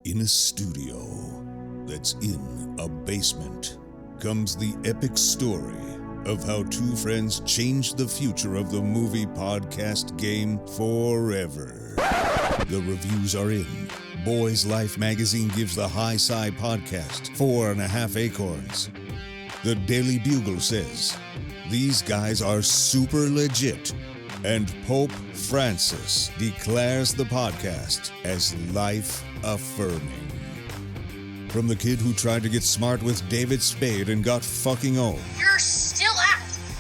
In a studio that's in a basement comes the epic story of how two friends changed the future of the movie podcast game forever. The reviews are in. Boys Life magazine gives the High Sci podcast 4.5 acorns. The Daily Bugle says, these guys are super legit. And Pope Francis declares the podcast as life-affirming. From the kid who tried to get smart with David Spade and got fucking old. You're still out.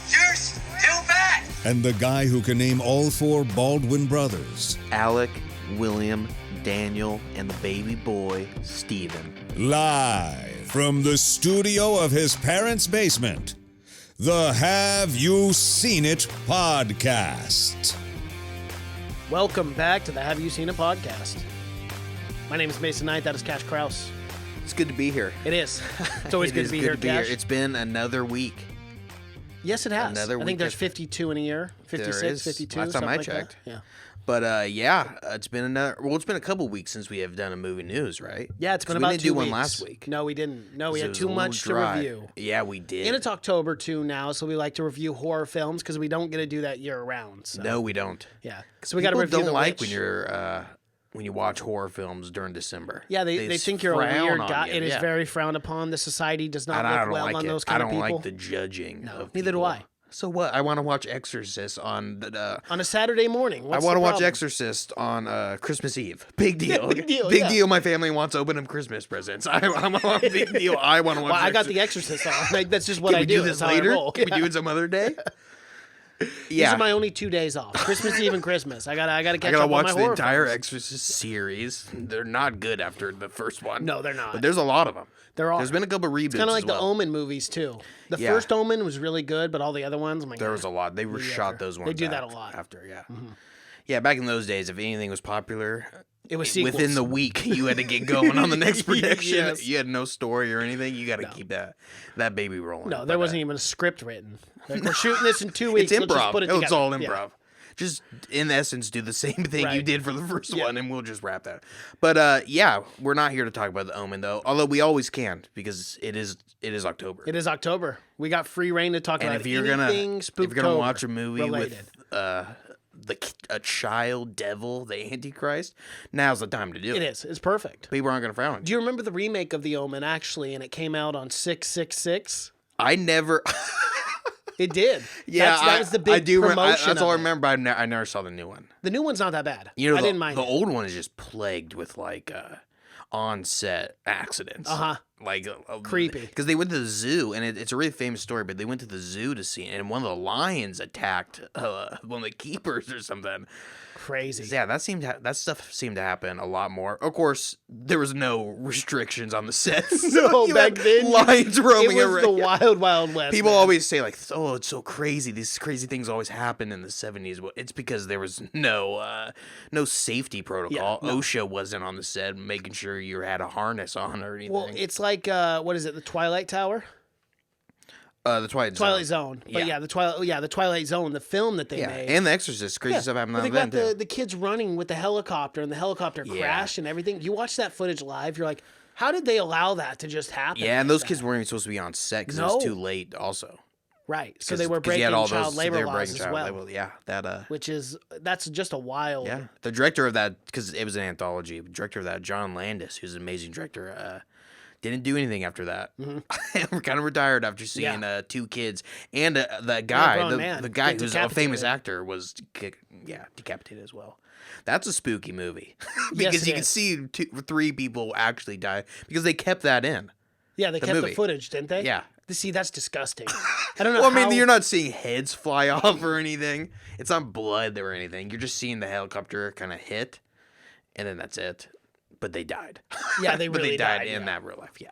You're still bad. And the guy who can name all four Baldwin brothers. Alec, William, Daniel, and the baby boy, Stephen. Live from the studio of his parents' basement. The Have You Seen It podcast. Welcome back to the Have You Seen It podcast. My name is Mason Knight. That is Cash Krause. It's good to be here. It is. It's always good to be here, Cash. It's been another week. Yes, it has. Another I think week there's 52 in a year. 56, 52. Last time I checked. Yeah. But it's been it's been a couple weeks since we have done a movie news, right? Yeah, it's been about 2 weeks. We didn't do one last week. No, we didn't. No, we It had was too a much to little dry. review. Yeah, we did. And it's October too now, so we like to review horror films because we don't get to do that year round. So. No, we don't. Yeah, because we got to review don't The like Witch. when you watch horror films during December. Yeah, they think you're a frown weird on guy. you. It is Yeah. very frowned upon. The society does not And I look don't well like on it. those kind of people. I don't like the judging. No, of neither do people. I. So what? I want to watch Exorcist on the. On a Saturday morning. I What's want the to watch problem? Exorcist on Christmas Eve. Big deal. Big deal, Big yeah. deal. My family wants to open up Christmas presents. I'm a big deal. I want to watch. Well, I got Exorcist. The Exorcist on. Like, that's just what Can I we do. this That's how I later? roll. Can we Yeah. do it some other day? These are my only 2 days off. Christmas Eve and Christmas. I gotta catch up on watch my the horror entire films. Exorcist series. They're not good after the first one. No, they're not. But there's a lot of them. There are. There's been a couple reboots. Kind of like as well. the Omen movies too. The Yeah. first Omen was really good, but all the other ones, I'm like, There was a lot. They were mediocre. shot those ones. They do that a lot. After, yeah. Yeah, back in those days, if anything was popular, It was sequels. within the week, you had to get going on the next production. Yes. You had no story or anything. You got to keep that baby rolling. No, there wasn't even a script written. Like, we're shooting this in 2 weeks. It's Let's just improv. put it together. It's all improv. Yeah. Just in essence, do the same thing you Right. did for the first Yeah. one, and we'll just wrap that. But yeah, we're not here to talk about the Omen though. Although we always can because it is October. It is October. We got free reign to talk And about if you're anything gonna watch a movie related. with a child devil, the Antichrist, now's the time to do it. It is. It's perfect. People aren't gonna frown on you. Do you remember the remake of The Omen actually? And it came out on 6/6/6. I never. It did. Yeah, that was the big I do. promotion. That's all I of it. remember. I never saw the new one. The new one's not that bad. You know, I didn't mind the it. old one is just plagued with like on-set accidents. Like Creepy. Because they went to the zoo, and it's a really famous story. But they went to the zoo to see it, and one of the lions attacked one of the keepers or something. Crazy. Yeah, that stuff seemed to happen a lot more. Of course, there was no restrictions on the sets. No, You back had then, lions roaming it was around. the wild, wild west. People man. always say like, "Oh, it's so crazy. These crazy things always happen in the '70s." Well, it's because there was no safety protocol. Yeah, no. OSHA wasn't on the set making sure you had a harness on or anything. Well, it's like what is it? The Twilight Tower, the Twilight Zone. But Yeah. the Twilight Zone, the film that they Yeah, made. and The Exorcist. Crazy stuff happened Well, on they then got too. the kids running with the helicopter, and the helicopter Yeah. crashed and everything. You watch that footage live, you're like, how did they allow that to just happen? Yeah, and like those that? kids weren't even supposed to be on set because it No. was too late. Also, Right. So they were 'cause you breaking had all child those- labor they were laws breaking as child well. labor. Yeah, That's just a wild. Yeah, the director of that, because it was an anthology. The director of that, John Landis, who's an amazing director, didn't do anything after that. We're kind of retired after seeing two kids and the guy, grown man the guy get who's a famous decapitated. actor was decapitated as well. That's a spooky movie Yes, because it you can is. see 3 people actually die because they kept that in. Yeah, they kept movie. the footage, didn't they? Yeah. See, that's disgusting. I don't know. Well, I mean, how- you're not seeing heads fly off or anything. It's not blood or anything. You're just seeing the helicopter kind of hit, and then that's it. But they died. Yeah, they but really they died died, in yeah. that real life. Yeah.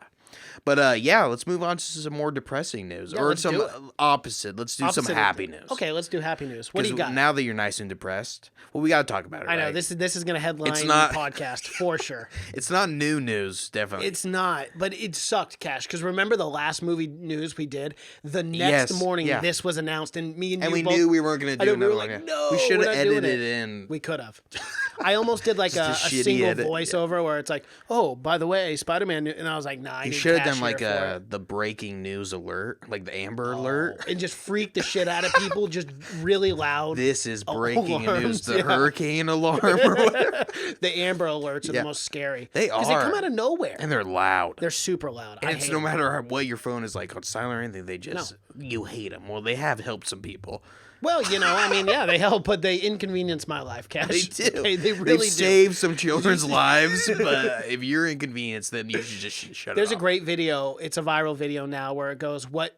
But yeah, let's move on to some more depressing news, Yeah, or let's some do it. opposite. Let's do Opposite some of- happy news. Okay, let's do happy news. What do you 'Cause got? now that you're nice and depressed, well, we got to talk about it. I know right? this is going to headline It's not- the podcast for sure. It's not new news, definitely. It's not, but it sucked, Cash. Because remember the last movie news we did? The next Yes, morning, yeah. this was announced, and me and you we both, knew we weren't going to I do know, we another were one. like, yeah. no, we should we're have not doing edited it. it in. We could have. I almost did like Just a a shitty single edit. voiceover where it's like, oh, by the way, Spider-Man, and I was like, nah, I You need should have done cash like here for it. the breaking news alert, like the Amber Alert. And just freak the shit out of people, just really loud. This is breaking news. Alarms, The yeah. hurricane alarm or whatever. The Amber Alerts are Yeah. the most scary. They Because they come are. out of nowhere. And they're loud. They're super loud. And I it's hate no them. matter what your phone is like on silent or anything, they just, you hate them. Well, they have helped some people. Well, you know, I mean, yeah, they help, but they inconvenience my life, Cash. They do. They really They've do. saved some children's lives, but if you're inconvenienced, then you should just shut There's it a off. great video. It's a viral video now where it goes, what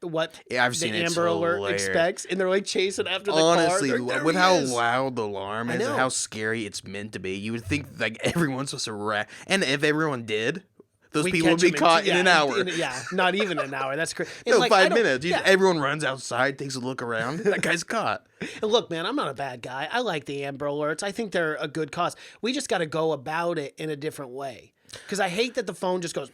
Yeah, I've the seen it. It's Amber Alert hilarious. expects, and they're like chasing after the Honestly, car. There with he how is. loud the alarm I is and know. how scary it's meant to be, you would think like everyone's supposed to and if everyone did, those We people would catch be him caught in an hour. Yeah, not even an hour. That's crazy. No, 5 minutes. Everyone runs outside, takes a look around. That guy's caught. And look, man, I'm not a bad guy. I like the Amber Alerts. I think they're a good cause. We just got to go about it in a different way. Because I hate that the phone just goes.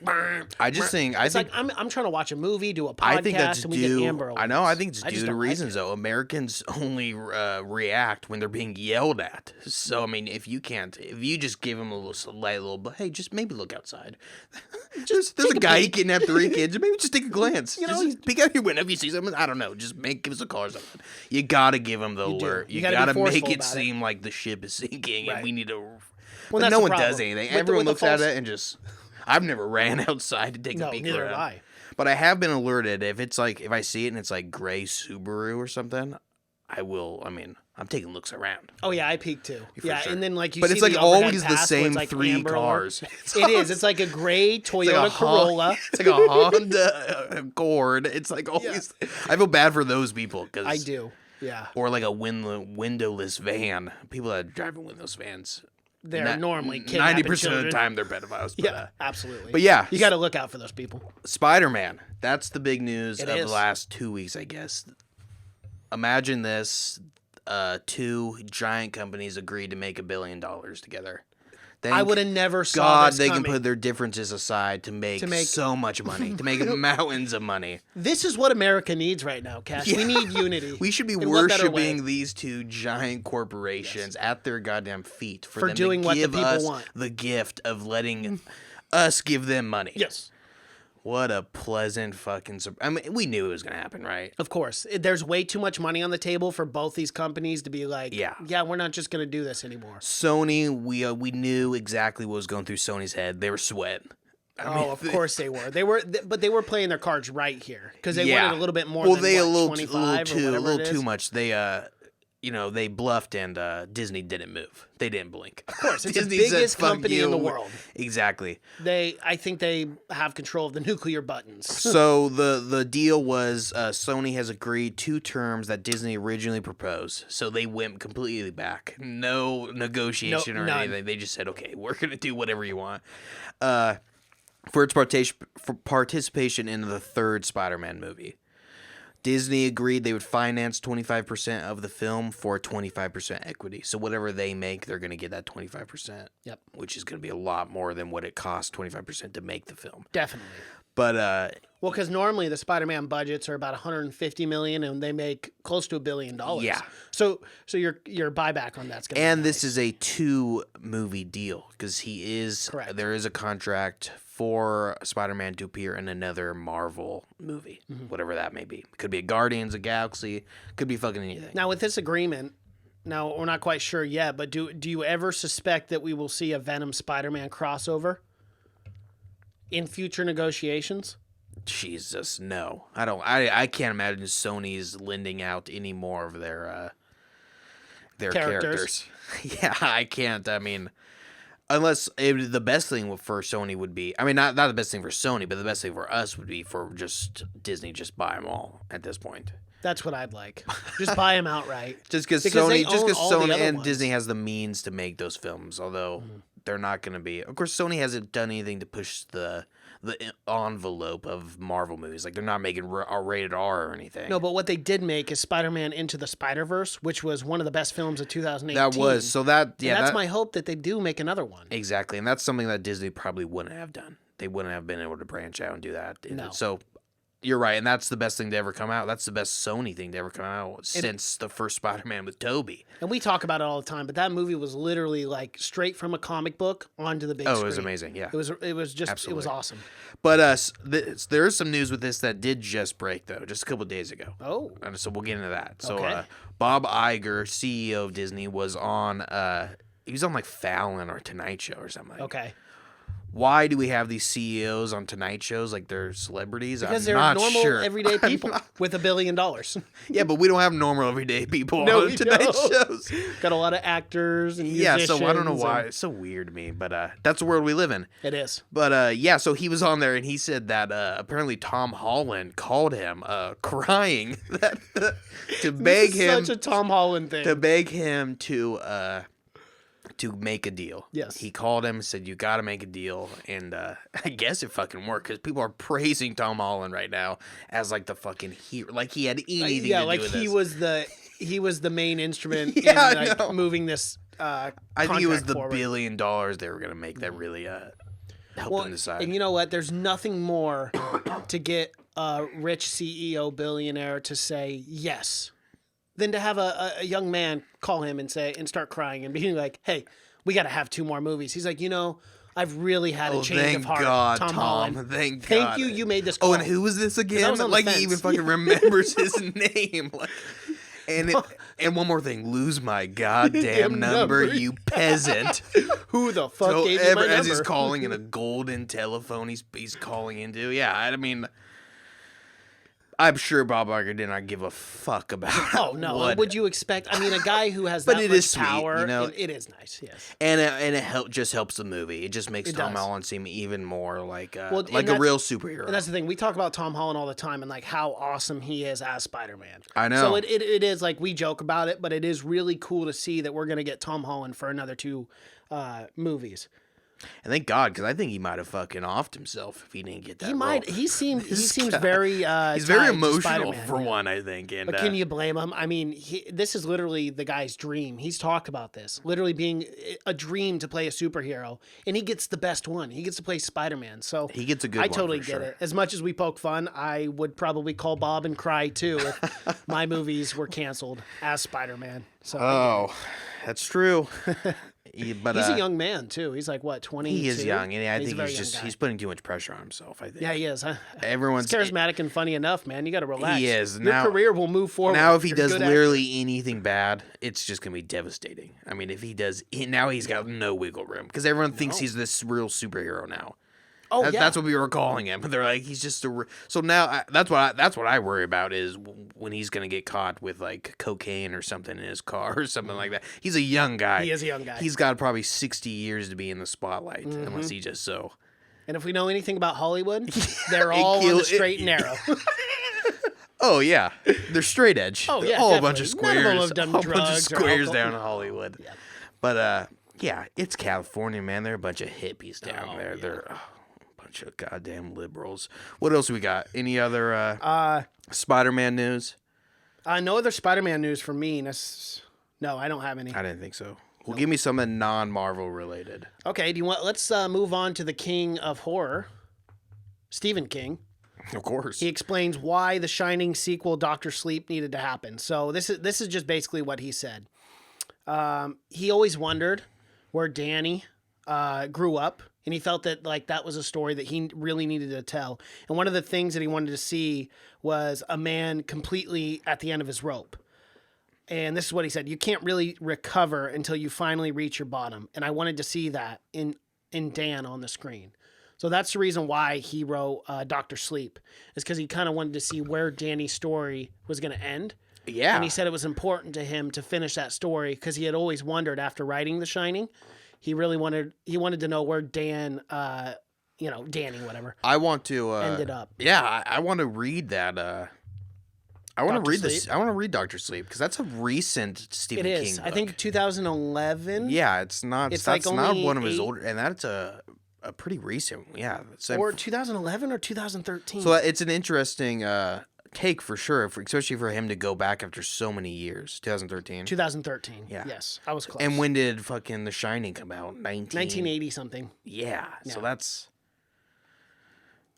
I just think It's like I'm trying to watch a movie, do a podcast, I think that's and we get due. Amber Alerts. I know. I think it's just due to don't like reasons it. though. Americans only react when they're being yelled at. So I mean, if you just give them a little slight little, but hey, just maybe look outside. There's a guy who kidnapped 3 kids. Maybe just take a glance. You know, just peek out your window if you see something. I don't know. Just give us a call or something. You gotta give them the You do. alert. You You gotta be gotta make forceful it about it. seem like the ship is sinking Right. and we need to. Well, But that's no the one problem. does anything. With Everyone the looks at false- it and just. I've never ran outside to take a No, peek neither around. have I. But I have been alerted if it's like if I see it and it's like gray Subaru or something, I will. I mean, I'm taking looks around. Oh yeah, I peek too. Yeah, sure. and then like you But see it's like the overhead always the pass where same it's like 3 Amber Alert. cars. It is. It's like a gray Toyota Corolla. It's like a Honda Accord. It's like always. I feel bad for those people because I do. Yeah, Or like a windowless van. People that drive in windowless vans. they're normally kidnapping 90% of children. the time they're pedophiles. But, Yeah, absolutely. but yeah, you got to look out for those people. Spider-Man. That's the big news It of is. the last 2 weeks, I guess. Imagine this: 2 giant companies agreed to make $1 billion together. I would have never saw God, this they coming. can put their differences aside to make so much money, to make mountains of money. This is what America needs right now, Cash. We need unity. We should be In what better way? worshiping these 2 giant corporations at their goddamn feet for them doing to what the give people us want. the gift of letting us give them money. Yes, What a pleasant fucking I mean, we knew it was going to happen, right? of course. There's way too much money on the table for both these companies to be like, yeah, we're not just going to do this anymore. Sony, we knew exactly what was going through Sony's head. They were sweating. Of course they were. But they were playing their cards right here because they wanted a little bit more. Well, than they what, a little 25 too, or a whatever little it too is. much. They they bluffed and Disney didn't move. They didn't blink. Of course, it's the Disney said, biggest "Fuck company in the you." world. Exactly. I think they have control of the nuclear buttons. So the deal was Sony has agreed to terms that Disney originally proposed. So they went completely back. No negotiation or none. anything. They just said, okay, we're going to do whatever you want. For its participation in the 3rd Spider-Man movie. Disney agreed they would finance 25% of the film for 25% equity. So whatever they make, they're going to get that 25%. Yep. Which is going to be a lot more than what it costs 25% to make the film. Definitely. But Well, because normally the Spider-Man budgets are about $150 million, and they make close to $1 billion. Yeah. So your buyback on that's going to. and this is a 2-movie deal because Correct. there is a contract for Spider-Man to appear in another Marvel movie, whatever that may be. Could be a Guardians of the Galaxy, could be fucking anything. Now with this agreement, now we're not quite sure yet, but do you ever suspect that we will see a Venom Spider-Man crossover in future negotiations? Jesus, no. I don't. I can't imagine Sony's lending out any more of their characters. Yeah, I can't. I mean, unless the best thing for Sony would be, I mean, not the best thing for Sony, but the best thing for us would be for just Disney just buy them all at this point. That's what I'd like. Just buy them outright. Just because they Sony, own all the other and ones. Disney has the means to make those films, although they're not going to be. Of course, Sony hasn't done anything to push the envelope of Marvel movies. Like they're not making rated R or anything. No, but what they did make is Spider-Man Into the Spider-Verse, which was one of the best films of 2018. That was so that yeah. And that's that, my hope that they do make another one. exactly, and that's something that Disney probably wouldn't have done. They wouldn't have been able to branch out and do that. No. So You're right, and that's the best thing to ever come out. That's the best Sony thing to ever come out since the first Spider-Man with Tobey. And we talk about it all the time, but that movie was literally like straight from a comic book onto the big screen. Oh, it was amazing, yeah. It was just Absolutely. It was awesome. But there is some news with this that did just break, though, just a couple of days ago. Oh. And so we'll get into that. So Okay. Bob Iger, CEO of Disney, was on he was on like Fallon or Tonight Show or something. Okay. Why do we have these CEOs on Tonight Shows like they're celebrities? Because I'm they're not normal, sure. everyday people with $1 billion. Yeah, but we don't have normal, everyday people No, on we Tonight don't. Shows. Got a lot of actors and Yeah, musicians. so I don't know why. and- It's so weird to me, but that's the world we live in. It is. But yeah, so he was on there and he said that apparently Tom Holland called him crying that, to beg This is him such a Tom Holland thing. to beg him to make a deal. Yes. He called him and said, you got to make a deal. And I guess it fucking worked because people are praising Tom Holland right now as like the fucking hero. Like he had anything to do like with he this. was the main instrument Yeah, in I like, know. moving this I think it was contract the forward. $1 billion they were going to make that really helped Well, him decide. and you know what? There's nothing more to get a rich CEO billionaire to say yes than to have a young man call him and start crying and being like, "Hey, we got to have 2 more movies." He's like, I've really had a change thank of heart. God, Tom Tom. Holland. Thank God. you. You made this call. Oh, and who was this again? I was on the Like he fence. even fucking remembers his name. Like, and one more thing, lose my goddamn number, you peasant. Who the fuck So gave you my as he's number? calling in a golden telephone, he's calling into. Yeah, I mean, I'm sure Bob Iger did not give a fuck about. Oh no! what- Would you expect? I mean, a guy who has But that it much is sweet, power. you know? It is nice. Yes. And it just helps the movie. It just makes It Tom does. Holland seem even more like and a that's- real superhero. And that's the thing. We talk about Tom Holland all the time and like how awesome he is as Spider-Man. I know. So it is like we joke about it, but it is really cool to see that we're gonna get Tom Holland for another 2 movies. And thank God, because I think he might have fucking offed himself if he didn't get that. He role. might. He seems guy- very. He's very tied to emotional Spider-Man, for yeah. one, I think. And But can you blame him? I mean, this is literally the guy's dream. He's talked about this, literally being a dream to play a superhero, and he gets the best one. He gets to play Spider-Man. So He gets a good I one, totally for get sure. it. As much as we poke fun, I would probably call Bob and cry too if my movies were canceled as Spider-Man. So Oh, that's true. But he's a young man too. He's like what 20. he is young, and I He's a think very he's young just guy. he's putting too much pressure on himself. I think. Yeah, he is. Huh? Everyone's He's charismatic and funny enough, man. You got to relax. He is. Your Now- career will move forward. Now, if he You're a does good actor. literally anything bad, it's just gonna be devastating. I mean, if he does, now he's got no wiggle room because everyone thinks he's this real superhero now. Oh That- yeah. That's what we were calling him. They're like, he's just so now that's what I worry about is when he's gonna get caught with like cocaine or something in his car or something like that. He's a young guy. He is a young guy. He's got probably 60 years to be in the spotlight unless he just so. And if we know anything about Hollywood, they're It all on kill- the straight it- and narrow. Oh yeah, they're straight edge. Oh, yeah, all a bunch of definitely. None of them squares. have done All a bunch of drugs or squares alcohol. down in Hollywood. Yeah. But yeah, it's California, man. They're a bunch of hippies down Oh, there. yeah. They're a bunch of goddamn liberals. What else we got? Any other Spider-Man news? No other Spider-Man news for me. No, I don't have any. I didn't think so. Well, give me something non-Marvel related. Okay, do you want? Let's move on to the king of horror, Stephen King. Of course. He explains why the Shining sequel, Doctor Sleep, needed to happen. So this is just basically what he said. He always wondered where Danny grew up, and he felt that like that was a story that he really needed to tell. And one of the things that he wanted to see was a man completely at the end of his rope. And this is what he said: you can't really recover until you finally reach your bottom. And I wanted to see that in Dan on the screen. So that's the reason why he wrote Dr. Sleep, is because he kind of wanted to see where Danny's story was going to end. Yeah. And he said it was important to him to finish that story because he had always wondered after writing The Shining, he wanted to know where Dan, Danny, whatever, I want to ended up. Yeah, I want to read that. I want Dr. to read this. Sleep? I want to read Doctor Sleep because that's a recent Stephen It King is. book. I think 2011. Yeah, it's not. It's That's like not only one of his 8 older, and that's a pretty recent. Yeah, so, Or 2011 or 2013. so it's an interesting take for sure, especially for him to go back after so many years. 2013. 2013. Yeah. Yes, I was close. And when did fucking The Shining come out? 1980 something. Yeah. So Yeah. that's.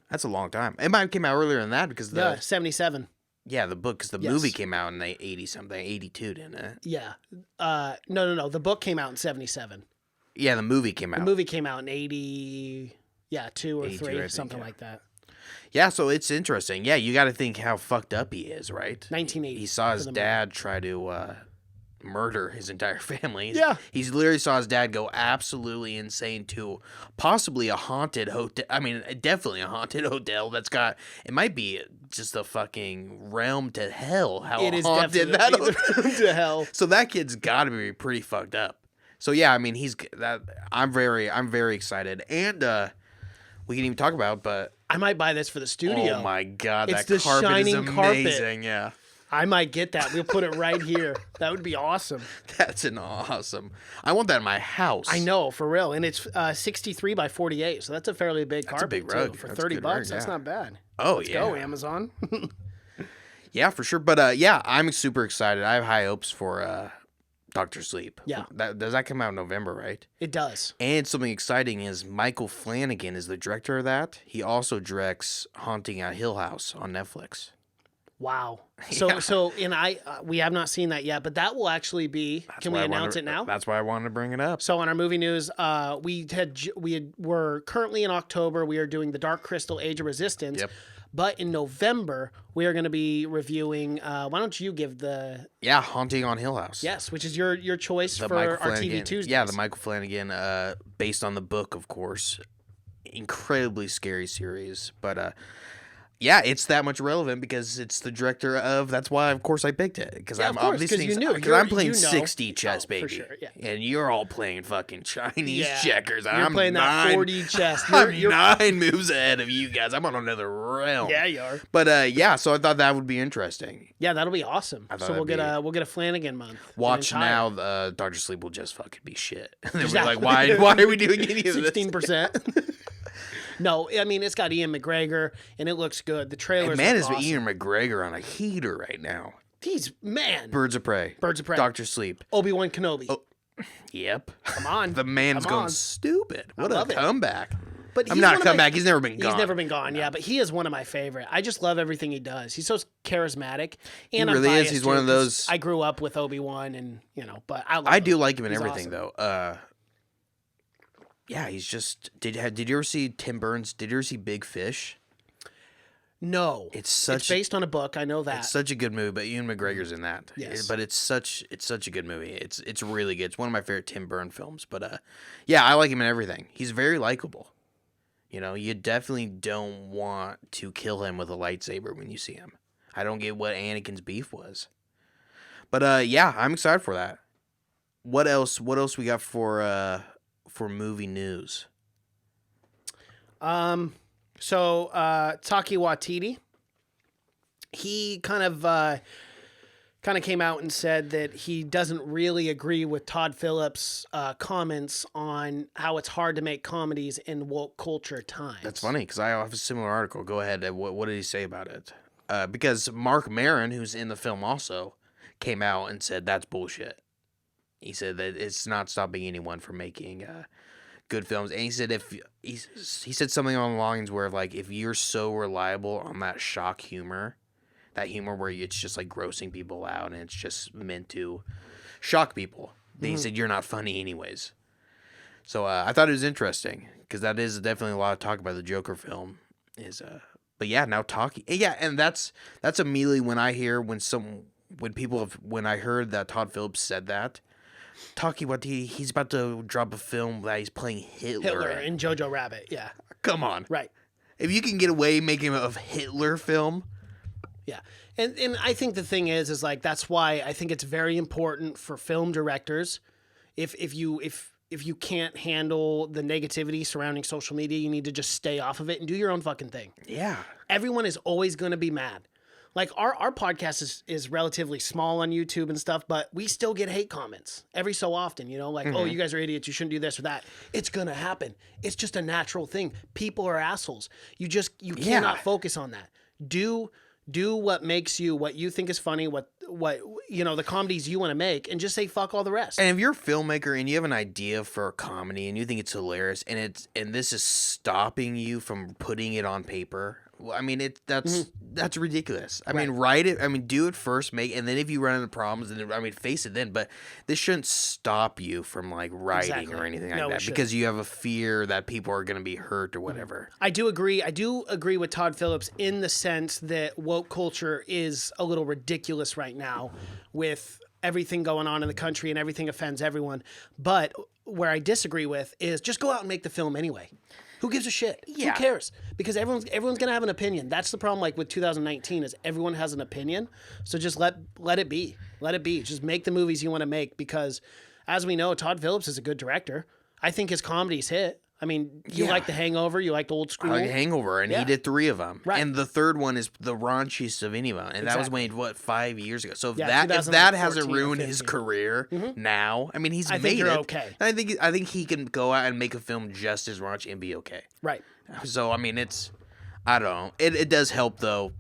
That's a long time. It might have came out earlier than that because Yeah, 77. the book, because the Yes. movie came out in 80-something, 82, didn't it? Yeah. No. The book came out in 77. Yeah, the movie came out. The movie came out in 80, 2 or 82, 3, I think, something yeah. like that. Yeah, so it's interesting. Yeah, you got to think how fucked up he is, right? 1980. He saw his for the dad try to murder his entire family. Yeah. He's literally saw his dad go absolutely insane to possibly a haunted hotel. I mean, definitely a haunted hotel that's got, it might be just a fucking realm to hell. How It is haunted definitely that to hell. So that kid's got to be pretty fucked up. So yeah, I mean, I'm very excited. And we can even talk about, but I might buy this for the studio. oh my God, It's that the carpet is shining carpet. amazing. Yeah. I might get that. We'll put it right here. That would be awesome. That's an awesome. I want that in my house. I know, for real. And it's 63 by 48, so that's a fairly big carpet, a big too. rug. For That's a $30, good rug, that's yeah. not bad. Oh, Let's yeah. go, Amazon. Yeah, for sure. But yeah, I'm super excited. I have high hopes for Dr. Sleep. Yeah. Does that come out in November, right? It does. And something exciting is Michael Flanagan is the director of that. He also directs Haunting at Hill House on Netflix. Wow. So we have not seen that yet, but that will actually be. Can we announce it now? That's why I wanted to bring it up. So on our movie news, we're currently in October. We are doing the Dark Crystal: Age of Resistance. Yep. But in November, we are going to be reviewing. Why don't you give the Yeah, Haunting on Hill House. yes, which is your choice The for Michael our Flanagan. TV Tuesdays? Yeah, the Michael Flanagan, based on the book, of course. Incredibly scary series, but yeah, it's that much relevant because it's the director of. That's why, of course, I picked it because Yeah, I'm of course, obviously 'cause you knew. because I'm playing You know. 60 chess, Oh, baby, for sure, yeah. and you're all playing fucking Chinese Yeah, checkers. You're I'm playing that 40 chess. I'm You're 9 moves ahead of you guys. I'm on another realm. yeah, you are. But yeah, so I thought that would be interesting. Yeah, that'll be awesome. thought So we'll that'd get a Flanagan month. Watch An entire- now, Dr. Sleep will just fucking be shit. They'll be Exactly. like, why are we doing any of this? 16%. No, I mean it's got Ian McGregor and it looks good. The trailers. And man, look is awesome. Ian McGregor on a heater right now. He's man. Birds of Prey. Birds of Prey. Dr. Sleep. Obi-Wan Kenobi. Oh, Yep. Come on. The man's Come going on. stupid. What a love it. comeback. But I'm he's not one a of my- comeback. He's never been gone. He's never been gone, yeah, but he is one of my favorite. I just love everything he does. He's so charismatic. And really I'm is. biased, He's one too, of 'cause those- I grew up with Obi-Wan and, but I love I him. do like him in He's everything, awesome. though. Yeah, he's just. Did you ever see Tim Burns? Did you ever see Big Fish? No. It's It's based on a book. I know that. It's such a good movie, but Ian McGregor's in that. Yes. But it's such a good movie. It's really good. It's one of my favorite Tim Burton films. But yeah, I like him in everything. He's very likable. You definitely don't want to kill him with a lightsaber when you see him. I don't get what Anakin's beef was. But yeah, I'm excited for that. What else we got for movie news? So Taki Waititi, he kind of came out and said that he doesn't really agree with Todd Phillips' comments on how it's hard to make comedies in woke culture times. That's funny because I have a similar article. Go ahead. What did he say about it? Because Mark Maron, who's in the film also, came out and said that's bullshit. He said that it's not stopping anyone from making good films. And he said he said something along the lines where like if you're so reliable on that shock humor, that humor where it's just like grossing people out and it's just meant to shock people, then he said you're not funny anyways. So I thought it was interesting because that is definitely a lot of talk about the Joker film. But yeah, now talking, yeah, and that's immediately when I hear when I heard that Todd Phillips said that. Talking about he's about to drop a film that he's playing Hitler in. in Jojo Rabbit, yeah. Come on. Right. If you can get away making a Hitler film. Yeah. And I think the thing is like that's why I think it's very important for film directors if you can't handle the negativity surrounding social media, you need to just stay off of it and do your own fucking thing. Yeah. Everyone is always going to be mad. Like our podcast is relatively small on YouTube and stuff, but we still get hate comments every so often, like, oh, you guys are idiots. You shouldn't do this or that. It's going to happen. It's just a natural thing. People are assholes. You cannot focus on that. Do Do what makes you, what you think is funny, what the comedies you want to make, and just say fuck all the rest. And if you're a filmmaker and you have an idea for a comedy and you think it's hilarious and this is stopping you from putting it on paper, well, I mean that's ridiculous. I mean, write it. I mean, do it first, and then if you run into problems, then face it then. But this shouldn't stop you from like writing or anything like that because you have a fear that people are going to be hurt or whatever. I do agree. I do agree with Todd Phillips in the sense that woke culture is a little ridiculous right now with everything going on in the country and everything offends everyone. But where I disagree with is just go out and make the film anyway. Who gives a shit? Yeah. Who cares? Because everyone's going to have an opinion. That's the problem like with 2019 is everyone has an opinion. So just let it be. Let it be. Just make the movies you want to make because as we know, Todd Phillips is a good director. I think his comedies hit. I mean, you like The Hangover, you like the Old School. I like Hangover, and he did 3 of them. Right. And the third one is the raunchiest of any of them. And that was made, 5 years ago? So if that hasn't ruined his career now, I mean, he's made it. I think you're okay. I think he can go out and make a film just as raunchy and be okay. Right. So, I mean, I don't know. It does help, though.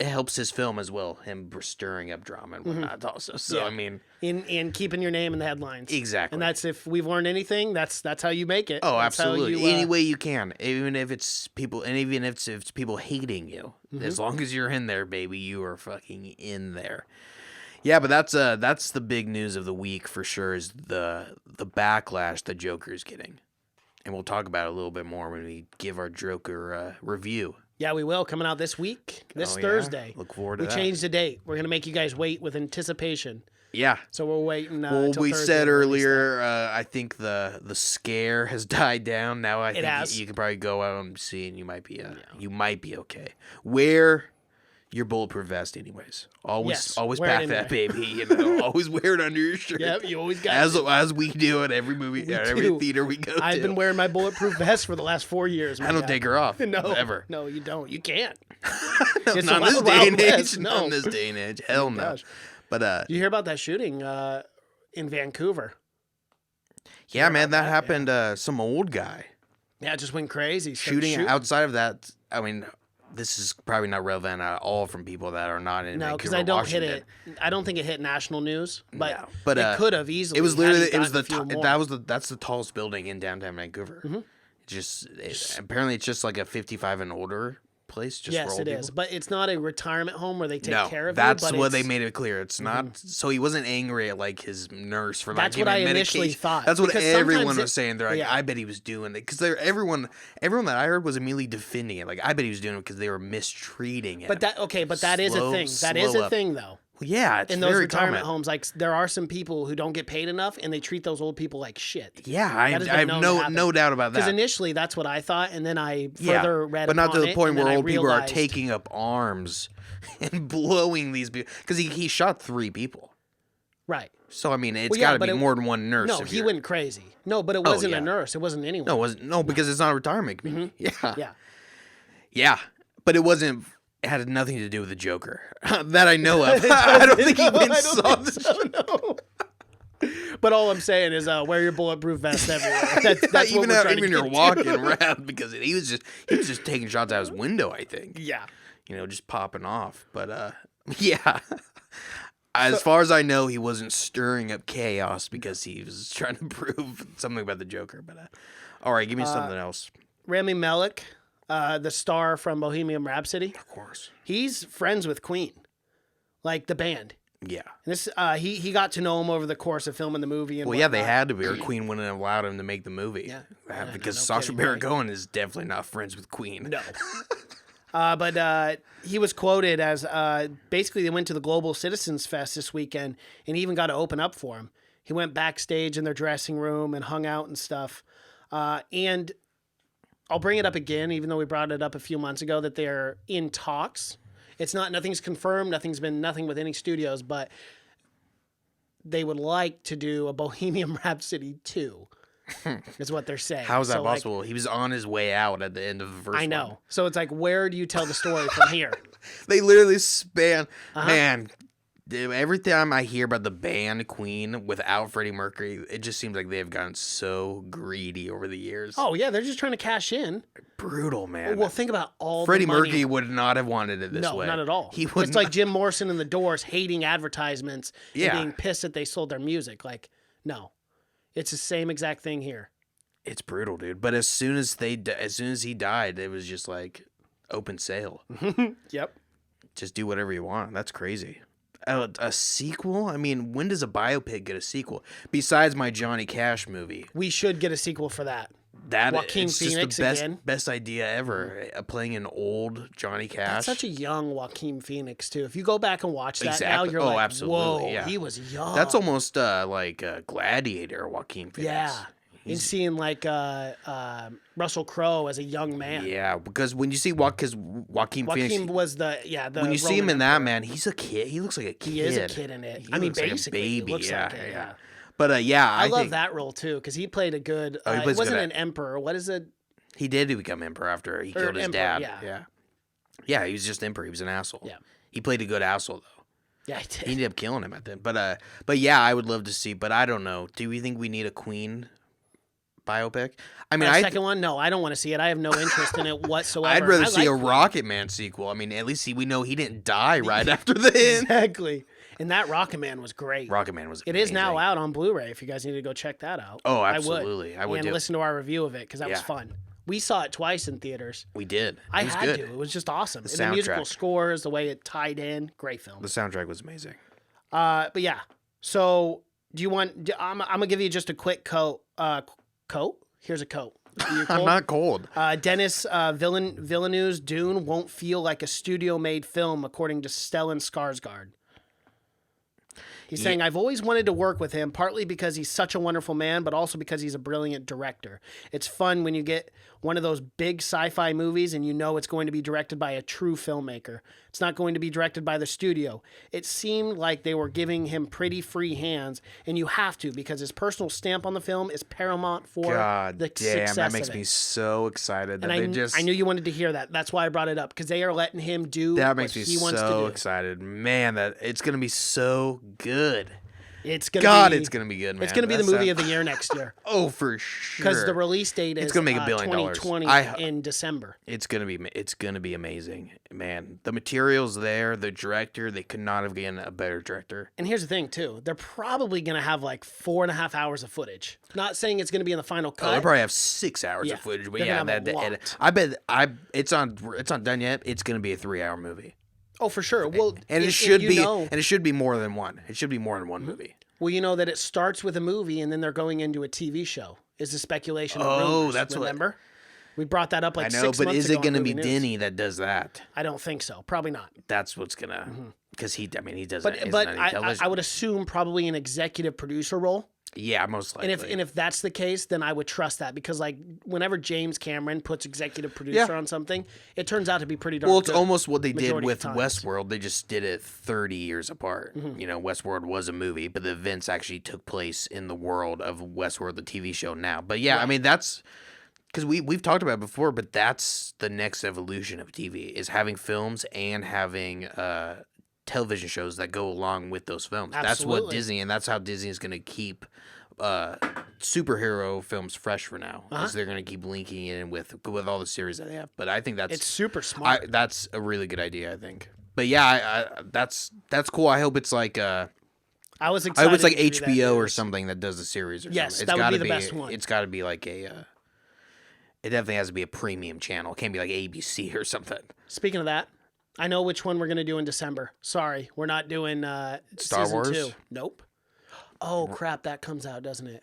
It helps his film as well, him stirring up drama and whatnot also. So, I mean... In keeping your name in the headlines. Exactly. And that's, if we've learned anything, that's how you make it. Oh, that's absolutely. Any way you can. Even if it's people, and even if it's people hating you. As long as you're in there, baby, you are fucking in there. Yeah, but that's the big news of the week for sure is the backlash the Joker's getting. And we'll talk about it a little bit more when we give our Joker review. Yeah, we will. Coming out this week, Thursday. Look forward to that. We changed the date. We're going to make you guys wait with anticipation. Yeah. So we're waiting. Well, till we Thursday said earlier, I think the scare has died down. Now I think you can probably go out and see, and you might be okay. Wear your bulletproof vest, anyways. Always pack that baby. Always wear it under your shirt. Yep, you always got it. As we do at every movie, every theater we go to. I've been wearing my bulletproof vest for the last 4 years. I don't take her off. No, ever. No, you don't. You can't. Not in this day and age. Not in this day and age. Hell no. Gosh. But did you hear about that shooting in Vancouver? Yeah, man, that happened. Some old guy. Yeah, it just went crazy. Shooting outside of that. I mean, this is probably not relevant at all from people that are not in Vancouver, because I don't Washington. hit it. I don't think it hit national news, but but it could have easily. It was literally that's the tallest building in downtown Vancouver. Apparently it's just like a 55 and older place. Just yes, for old it people. is, but it's not a retirement home where they take care of that's you. That's what they made it clear. It's not. So he wasn't angry at like his nurse for like that's giving what I medication. initially thought. That's what everyone was saying. They're like, I bet he was doing it because everyone that I heard was immediately defending it. Like, I bet he was doing it because they were mistreating him. But that is a thing. That is a thing though. Well, yeah, it's in those very retirement common. homes, like there are some people who don't get paid enough, and they treat those old people like shit. Yeah, I have no doubt about that. Because initially that's what I thought, and then I further read. But not to the it, point and where old people are taking up arms and blowing these people because he shot 3 people. Right. So I mean, it's got to be more than one nurse. No, he went crazy. No, but it wasn't a nurse. It wasn't anyone. No, it wasn't. No, because it's not a retirement community. Yeah. Yeah, but it wasn't. It had nothing to do with the Joker that I know of. I don't think he went and saw the show. No. But all I'm saying is wear your bulletproof vest everywhere. That's even what we're trying even to you're walking around because he was just taking shots out his window. I think. Yeah. Just popping off. But yeah. As far as I know, he wasn't stirring up chaos because he was trying to prove something about the Joker. But all right, give me something else. Rami Malek. The star from Bohemian Rhapsody. Of course. He's friends with Queen. Like the band. Yeah. And this he got to know him over the course of filming the movie. And they had to be, or Queen wouldn't have allowed him to make the movie. Yeah. Because Sacha Baron Cohen is definitely not friends with Queen. No. But he was quoted as basically they went to the Global Citizens Fest this weekend, and he even got to open up for him. He went backstage in their dressing room and hung out and stuff. And I'll bring it up again, even though we brought it up a few months ago, that they're in talks. Nothing's confirmed. Nothing with any studios, but they would like to do a Bohemian Rhapsody 2, is what they're saying. How is that possible? He was on his way out at the end of the first one. I know. So it's like, where do you tell the story from here? They literally span, man, every time I hear about the band Queen without Freddie Mercury, it just seems like they've gotten so greedy over the years. Oh yeah, they're just trying to cash in. Brutal, man. Well, think about all Freddie the money. Mercury would not have wanted it this way. No, not at all. He would. It's like Jim Morrison and the Doors hating advertisements Yeah. and being pissed that they sold their music. Like, no, it's the same exact thing here. It's brutal, dude. But as soon as he died, it was just like open sale. Yep. Just do whatever you want. That's crazy. A sequel? I mean, when does a biopic get a sequel? Besides my Johnny Cash movie. We should get a sequel for that. Joaquin Phoenix just the again. best idea ever. Playing an old Johnny Cash. That's such a young Joaquin Phoenix too. If you go back and watch that now, Exactly. you're Oh, like, absolutely, whoa, yeah. he was young. That's almost like a Gladiator Joaquin Phoenix. yeah. And seeing like Russell Crowe as a young man. Yeah, because when you see Joaquin Phoenix, Joaquin was the when you see him in that, man, he's a kid. He looks like a kid. He is a kid in it. He I mean, looks like a basically, baby. he looks yeah, like it. Yeah. But yeah, I love think that role too because he played a good. he He plays wasn't good an emperor. What is it? He did become emperor after he killed his emperor, dad. yeah. Yeah, he was just emperor. He was an asshole. Yeah. He played a good asshole though. Yeah, he did. He ended up killing him at the end. But yeah, I would love to see. But I don't know. Do we think we need a Queen biopic? I mean, Second one? No, I don't want to see it. I have no interest in it whatsoever. I'd rather I see like a Queen. Rocket Man sequel. I mean, at least we know he didn't die right after the end. Exactly. And that Rocket Man was great. Rocket Man was. It is now amazing. out on Blu-ray. If you guys need to go check that out. Oh, absolutely. I would do. listen to our review of it because that was Yeah. fun. We saw it twice in theaters. We did. I It was had good. to. It was just awesome. The And the musical soundtrack. scores, the way it tied in, great film. The soundtrack was amazing. But yeah. So do you want? I'm gonna give you just a quick coat. Coat? Here's a coat. You're I'm cold? not cold. Dennis Villeneuve's Dune won't feel like a studio-made film, according to Stellan Skarsgård. He's saying, I've always wanted to work with him, partly because he's such a wonderful man, but also because he's a brilliant director. It's fun when you get one of those big sci-fi movies and you know it's going to be directed by a true filmmaker. It's not going to be directed by the studio. It seemed like they were giving him pretty free hands, and you have to because his personal stamp on the film is paramount for God the damn, success that makes of me it. so excited that And they I knew you wanted to hear that. That's why I brought it up, because they are letting him do that what makes me he wants to so do. excited, man. That it's gonna be so good. It's gonna It's gonna be good, man. It's gonna be the movie of the year next year. Oh, for sure. Because the release date is It's gonna make $1 billion. 2020 in December. It's gonna be amazing, man. The material's there. The director, they could not have gotten a better director. And here's the thing, too. They're probably going to have like 4.5 hours of footage. Not saying it's going to be in the final cut. Oh, they probably have 6 hours Yeah, of footage, but they're yeah, gonna have a that lot. edit. It's not done yet. It's gonna be a 3-hour movie, Oh, for sure. Well, and it should be more than one. It should be more than one movie. Well, you know that it starts with a movie and then they're going into a TV show. Is the speculation? And Oh, rumors, that's what- remember? We brought that up like I know, 6 but months is ago it going to on be Movie News. Denny that does that? I don't think so. Probably not. That's what's gonna, because he does. But Isn't but any I television. would assume probably an executive producer role. Yeah, most likely. And if that's the case, then I would trust that, because like whenever James Cameron puts executive producer on something, it turns out to be pretty darn well, it's good. almost what they did majority with of times. Westworld. They just did it 30 years apart. You know, Westworld was a movie, but the events actually took place in the world of Westworld, the TV show now. But yeah, I mean, that's because we've talked about it before, but that's the next evolution of TV, is having films and having television shows that go along with those films. That's what Absolutely. Disney, and that's how Disney is going to keep superhero films fresh for now. Is they're going to keep linking in with all the series that they have. But I think It's super smart. that's a really good idea, I think. But yeah, that's cool. I hope it's like I was I excited. hope it's like to do that HBO or news. something that does the series. Or Yes, something. that would gotta be the best one. It's got to be like a. It definitely has to be a premium channel. It can't be like ABC or something. Speaking of that, I know which one we're going to do in December. Sorry, we're not doing Star season Wars? 2. Nope. Oh crap, that comes out, doesn't it?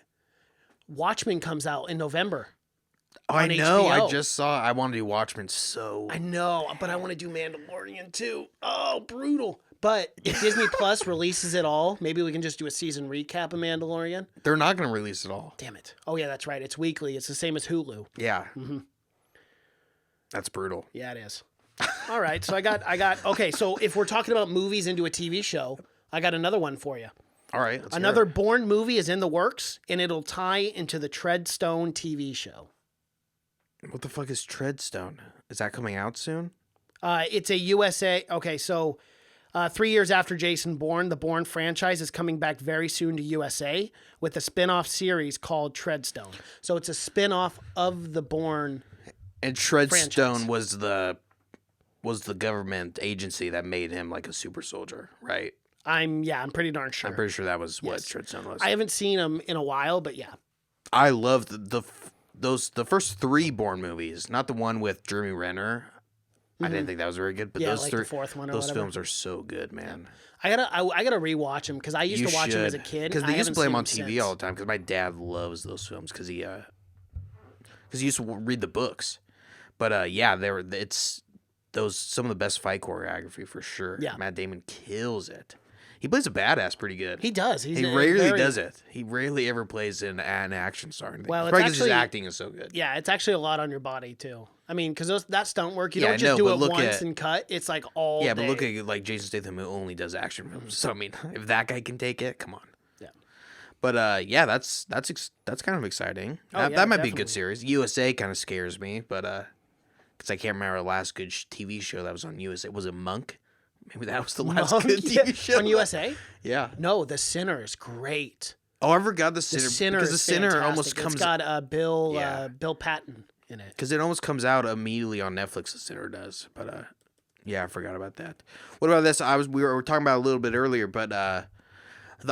Watchmen comes out in November. I on know. I HBO. just saw. I want to do Watchmen so. I know, but I want to do Mandalorian too. Oh, brutal. But if Disney Plus releases it all, maybe we can just do a season recap of Mandalorian. They're not going to release it all. Damn it. Oh yeah, that's right. It's weekly. It's the same as Hulu. Yeah. That's brutal. Yeah, it is. All right, so I got. Okay, so if we're talking about movies into a TV show, I got another one for you. All right. Let's hear Another it. Bourne movie is in the works, and it'll tie into the Treadstone TV show. What the fuck is Treadstone? Is that coming out soon? It's a USA. Okay, so 3 years after Jason Bourne, the Bourne franchise is coming back very soon to USA with a spin-off series called Treadstone. So it's a spin-off of the Bourne. And Treadstone was the government agency that made him like a super soldier, right? I'm pretty darn sure. I'm pretty sure that was what Treadstone was. I haven't seen him in a while, but yeah. I love the first 3 Bourne movies, not the one with Jeremy Renner. I didn't think that was very good, but those like the fourth one or those whatever. films are so good, man. I gotta rewatch them because I used to watch them as a kid. Because they used to play them on TV TV all the time. Because my dad loves those films because he used to read the books. But it's some of the best fight choreography for sure. Yeah. Matt Damon kills it. He plays a badass pretty good. He does. He rarely does it. He rarely ever plays an action star. Well, it's probably because his acting is so good. Yeah, it's actually a lot on your body too. I mean, because that stunt work, you don't just do it once and cut. It's like all day. But look at like Jason Statham, who only does action films. So I mean, if that guy can take it, come on. Yeah. But that's kind of exciting. That might definitely be a good series. USA kind of scares me, but because I can't remember the last good TV show that was on USA. Was it Monk? Maybe that was the last good TV show on USA. Yeah. No, The Sinner is great. Oh, I forgot The Sinner. The Sinner because is The Sinner fantastic. almost comes. It's got Bill Patton in it. Because it almost comes out immediately on Netflix. The Sinner does, but I forgot about that. What about this? We were talking about it a little bit earlier, but The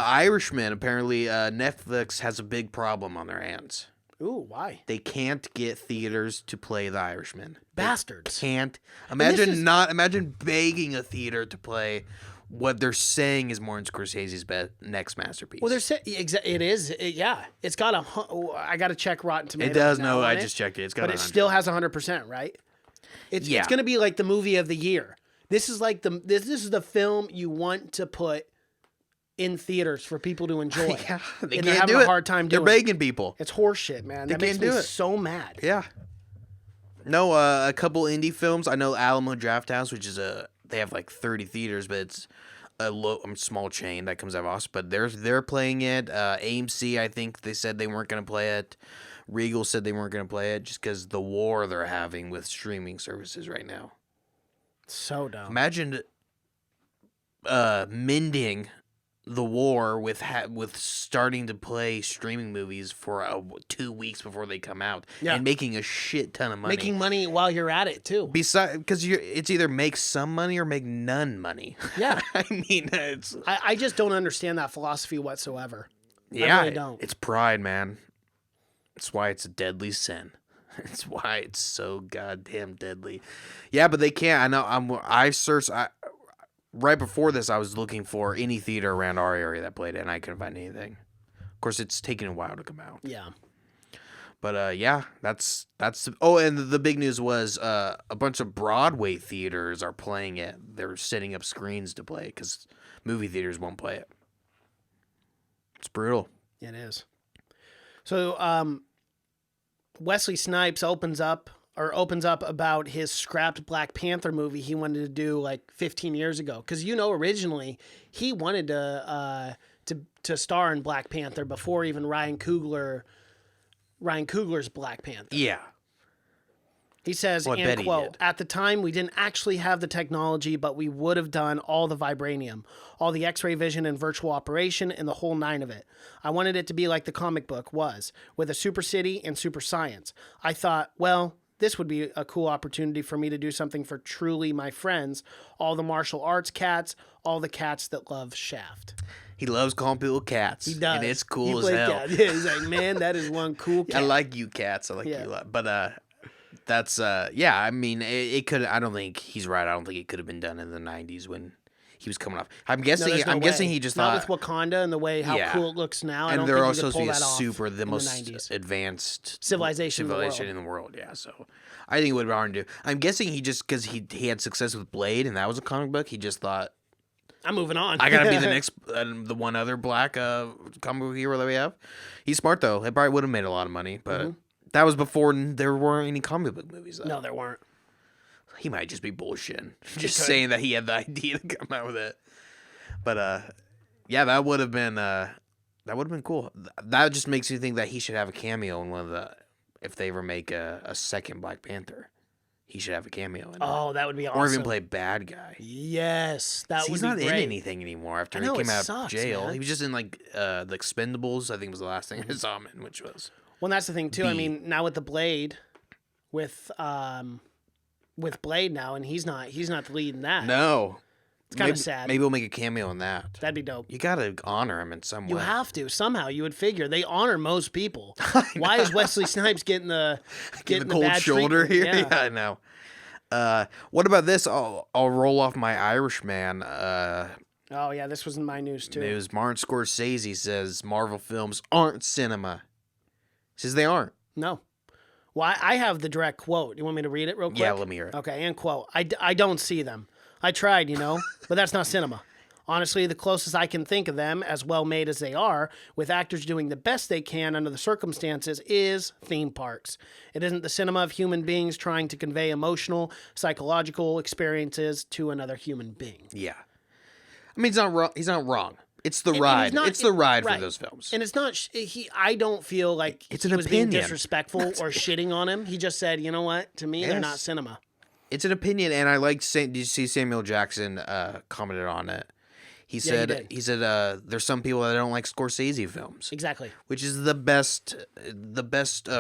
Irishman. Apparently, Netflix has a big problem on their hands. Ooh, why? They can't get theaters to play The Irishman. Bastards. Can't imagine begging a theater to play what they're saying is Martin Scorsese's next masterpiece. Well, it is. It's got I got to check Rotten Tomatoes. It does. No, I just checked it. It's got. But it still has 100%, right? It's going to be like the movie of the year. This is like this is the film you want to put in theaters for people to enjoy. Yeah, they're having a hard time doing it. They're begging people. It's horseshit, man. That makes me so mad. Yeah. No, a couple indie films. I know Alamo Drafthouse, which is they have like 30 theaters, but it's a small chain that comes out of Austin. But they're playing it. AMC, I think they said they weren't going to play it. Regal said they weren't going to play it just because the war they're having with streaming services right now. So dumb. Imagine mending the war with starting to play streaming movies for 2 weeks before they come out and making a shit ton of money. Making money while you're at it too. Besides, because it's either make some money or make none money. Yeah, I mean, I just don't understand that philosophy whatsoever. Yeah, I really don't. It's pride, man. That's why it's a deadly sin. It's why it's so goddamn deadly. Yeah, but they can't. I know. I searched. Right before this, I was looking for any theater around our area that played it, and I couldn't find anything. Of course, it's taken a while to come out. Yeah. But that's. Oh, and the big news was a bunch of Broadway theaters are playing it. They're setting up screens to play because movie theaters won't play it. It's brutal. It is. So, Wesley Snipes opens up about his scrapped Black Panther movie he wanted to do like 15 years ago. Because originally he wanted to star in Black Panther before even Ryan Coogler's Black Panther. Yeah. He says, and quote, at the time, we didn't actually have the technology, but we would have done all the vibranium, all the X-ray vision and virtual operation and the whole nine of it. I wanted it to be like the comic book was, with a super city and super science. I thought, well, this would be a cool opportunity for me to do something for truly my friends, all the martial arts cats, all the cats that love Shaft. He loves calling people cats. He does. And it's cool as hell. Cat. Yeah, he's like, man, that is one cool cat. I like you cats. I like you a lot. But that's I mean, it could. I don't think he's right. I don't think it could have been done in the 90s when he was coming off. I'm guessing. I'm guessing he just not thought with Wakanda and the way how cool it looks now. And I don't they're think also he could pull supposed to be the most 90s. advanced civilization in the world. Yeah, so I think it would be hard to do. I'm guessing he just because he had success with Blade and that was a comic book. He just thought, I'm moving on. I gotta be the next, the one other black comic book hero that we have. He's smart though. It probably would have made a lot of money, but that was before there weren't any comic book movies. Though. No, there weren't. He might just be bullshitting, just saying that he had the idea to come out with it. But yeah, that would have been cool. That just makes you think that he should have a cameo in one of the if they ever make a second Black Panther. he should have a cameo in it. Oh, that would be awesome. Or even play bad guy. Yes, that would He's be not great. in anything anymore after I know, he came it out sucks, of jail. man. He was just in like the Expendables, I think was the last thing I saw him in, which was Well, that's the thing too. I B. mean, now with the Blade, with Blade now, and he's not the lead in that. no. It's kind of sad. Maybe we'll make a cameo in that. That'd be dope. You gotta honor him in some way. You have to somehow. You would figure they honor most people. Why is Wesley Snipes getting the cold bad shoulder treatment? here. Yeah, I know. What about this? I'll roll off my Irishman Oh yeah, this was in my news too. news. Martin Scorsese says Marvel films aren't cinema. He says they aren't. No. Well, I have the direct quote. You want me to read it real quick? Yeah, let me hear it. Okay, and quote. I don't see them. I tried, but that's not cinema. Honestly, the closest I can think of them, as well made as they are, with actors doing the best they can under the circumstances, is theme parks. It isn't the cinema of human beings trying to convey emotional, psychological experiences to another human being. Yeah. I mean, he's not wrong. It's the And ride. he's not- It's the ride right. for those films. And it's not. I don't feel like It's he an was being opinion. disrespectful or shitting on him. He just said, you know what? To me, they're Yes. not cinema. It's an opinion, and I like. Did you see Samuel Jackson commented on it? He Yeah, said, he did. there's some people that don't like Scorsese films, Exactly. which is the best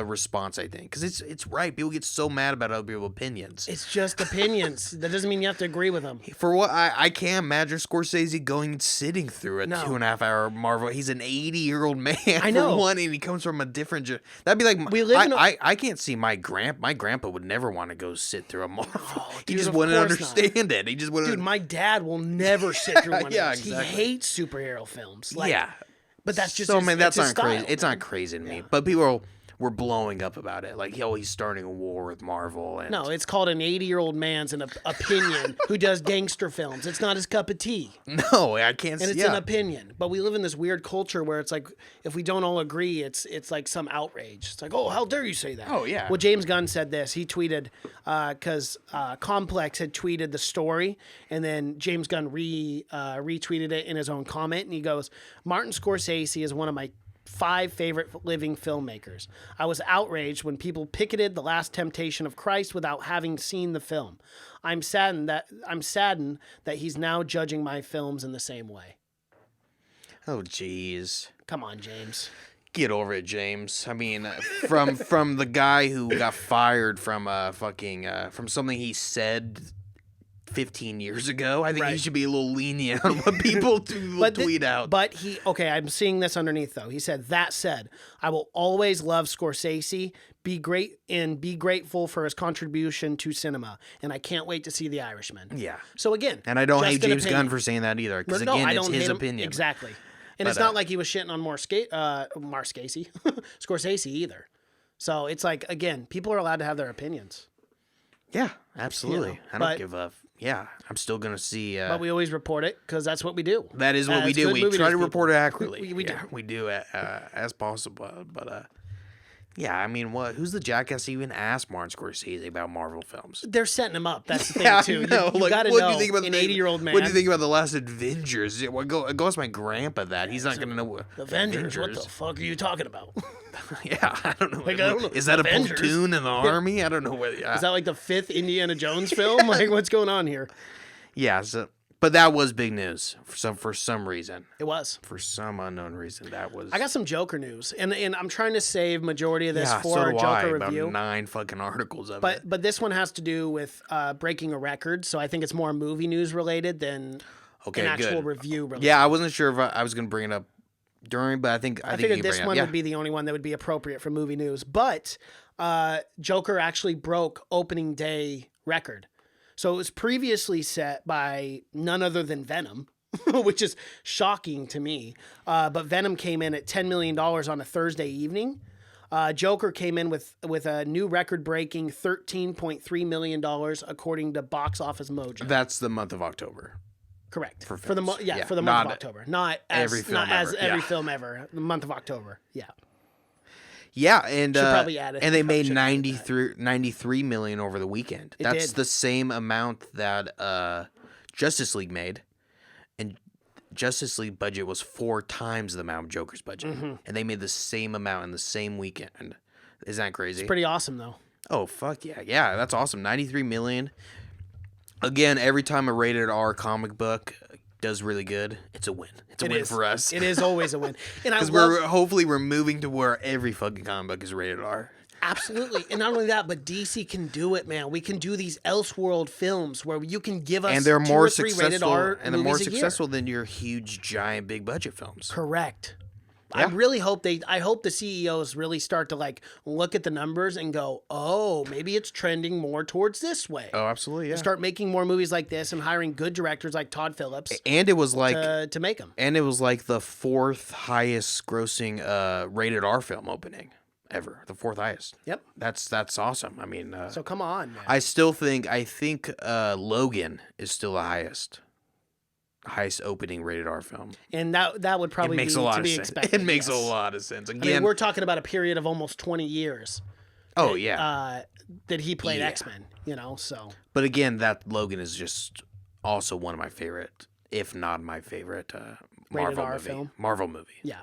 response, I think, because it's right. People get so mad about other people's opinions. It's just opinions. That doesn't mean you have to agree with them. For what I can't imagine Scorsese going and sitting through a No. 2.5 hour Marvel. He's an 80-year-old man. I know. For one, and he comes from a different. That'd be like We live in a- I can't see my grandpa. My grandpa would never want to go sit through a Marvel. he dude, just of wouldn't course not. understand it. He just wouldn't. Dude, my dad will never sit through one Yeah, of those. exactly. He hates superhero films. Like, yeah. But that's just So his, I mean, that's it's his not crazy. style, It's man. not crazy to me. But people were blowing up about it. Like, he's starting a war with Marvel. And No, it's called an 80-year-old man's opinion who does gangster films. It's not his cup of tea. no, I can't. And it's yeah. an opinion. But we live in this weird culture where it's like, if we don't all agree, it's like some outrage. It's like, oh, how dare you say that? Oh, yeah. Well, James Gunn said this. He tweeted, because Complex had tweeted the story, and then James Gunn retweeted it in his own comment, and he goes, Martin Scorsese is one of my 5 favorite living filmmakers. I was outraged when people picketed The Last Temptation of Christ without having seen the film. I'm saddened that he's now judging my films in the same way. Oh, jeez. Come on, James. Get over it, James. I mean, from the guy who got fired from from something he said 15 years ago, I think he Right. should be a little lenient on what people tweet out. But I'm seeing this underneath though. He said, that said, I will always love Scorsese, be grateful for his contribution to cinema, and I can't wait to see The Irishman. Yeah. So again, And I don't just hate an James opinion. Gunn for saying that either, because No, again, I it's don't his hate him. opinion. Exactly. And it's But, not like he was shitting on Scorsese either. So it's like, again, people are allowed to have their opinions. Yeah, absolutely. You know, I don't but- give a. Yeah, I'm still gonna see. But we always report it because that's what we do. That is what we As do. good We movie try news to people. report it accurately. We do. Yeah, we do as possible. But yeah, I mean, who's the jackass even asked Martin Scorsese about Marvel films? They're setting him up. That's the thing, Yeah, too. I know. You Like, got to what know do you think about an the 80-year-old man. What do you think about the last Avengers? Well, go ask my grandpa that. He's not gonna know what Avengers, what the fuck are you talking about? Yeah, I don't know. Like, I don't know. Is that Avengers? a platoon in the army? I don't know what. Yeah. Is that like the 5th Indiana Jones film? Like, what's going on here? Yeah. So, but that was big news for some reason. It was. For some unknown reason, that was. I got some Joker news, and I'm trying to save majority of this yeah, for so our do Joker I, review. About 9 fucking articles of it. But this one has to do with breaking a record, so I think it's more movie news related than Okay, an actual good. review related. Yeah, I wasn't sure if I was going to bring it up during, but I think I you figured can this bring it up. one Yeah. would be the only one that would be appropriate for movie news. But Joker actually broke opening day record. So it was previously set by none other than Venom, which is shocking to me. But Venom came in at $10 million on a Thursday evening. Joker came in with a new record-breaking $13.3 million, according to Box Office Mojo. That's the month of October. Correct. For For the films. yeah, Yeah, for the month of not October. Not as every film not as ever. every Yeah. film ever. The month of October. Yeah. Yeah, and Should probably add it. and they Probably made should add 93 million over the weekend. It That's did. the same amount that Justice League made, and Justice League budget was 4 times the amount of Joker's budget, Mm-hmm. and they made the same amount in the same weekend. Isn't that crazy? Pretty awesome though. Oh, fuck yeah. Yeah, that's awesome. 93 million. Again, every time a rated R comic book does really good, it's a win. It's a win for us. It is always a win. And I Because love... we're moving to where every fucking comic book is rated R. Absolutely. And not only that, but DC can do it, man. We can do these Elseworld films where you can give us And they're two more or three rated successful. R And they're more movies a year. successful than your huge, giant, big budget films. Correct. Yeah. I really hope I hope the CEOs really start to like look at the numbers and go, oh, maybe it's trending more towards this way. Oh, absolutely, yeah. Start making more movies like this and hiring good directors like Todd Phillips And it was like to make them. And it was like the fourth highest grossing rated R film opening ever. The fourth highest. Yep. That's awesome. I mean, So come on, man. I think Logan is still the highest opening rated R film. And that would probably It makes be a lot to of be sense. expected. It makes a yes. lot of sense. I Again, mean, we're talking about a period of almost 20 years. oh yeah. That he played Yeah. X-Men, so. But again, that Logan is just also one of my favorite, if not my favorite, Marvel R movie. film? Marvel movie. Yeah.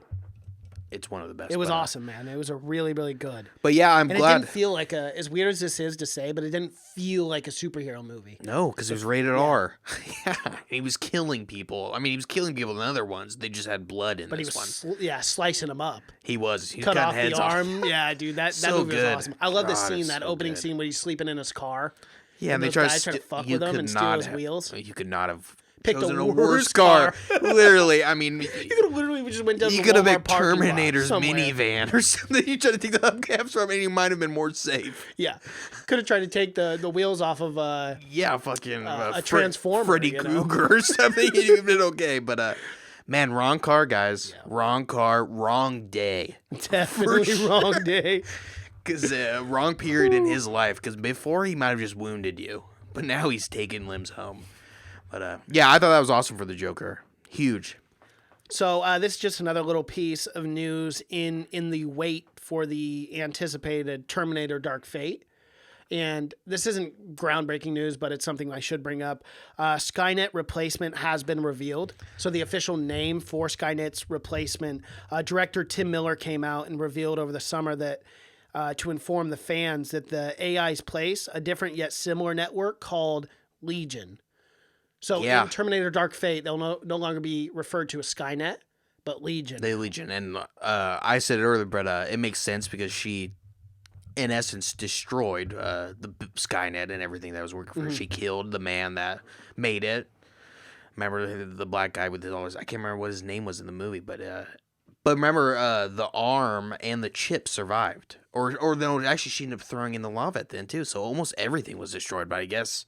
It's one of the best. It was but, awesome, man. It was a really, really good. But yeah, I'm And glad. it didn't feel like as weird as this is to say, but it didn't feel like a superhero movie. No, because it was rated R. Yeah, he was killing people. I mean, he was killing people in other ones. They just had blood in But he this was, one. slicing them up. He was Cut cutting off heads the arm. off. Yeah, dude, that So movie good. was awesome. I love this God, scene, it's that so opening good. scene when he's sleeping in his car. Yeah, and they those try guys to, try to fuck with him and steal his wheels. You could not have Picked chosen the a worst worse car. Literally, I mean, You could have literally just went down you the could have Walmart picked parking lot Terminator's somewhere. minivan or something. You tried to take the hubcaps from, and you might have been more safe. Yeah, could have tried to take the wheels off of Yeah, fucking a Transformer, Freddy you know? Krueger or something. You'd have been okay, but man, wrong car, guys. Yeah. Wrong car, wrong day. definitely wrong day. Because wrong period in his life. Because before he might have just wounded you, but now he's taking limbs home. But yeah, I thought that was awesome for the Joker. Huge. So this is just another little piece of news in the wait for the anticipated Terminator Dark Fate. And this isn't groundbreaking news, but it's something I should bring up. Skynet replacement has been revealed. So the official name for Skynet's replacement, director Tim Miller came out and revealed over the summer that to inform the fans that the AI's place a different yet similar network called Legion. So in Terminator Dark Fate, they'll no longer be referred to as Skynet, but Legion. Legion. And I said it earlier, but it makes sense because she, in essence, destroyed the Skynet and everything that was working for her. She killed the man that made it. Remember the black guy with all his... I can't remember what his name was in the movie, but remember the arm and the chip survived. Or no, actually she ended up throwing in the lava at the end too. So almost everything was destroyed, but I guess...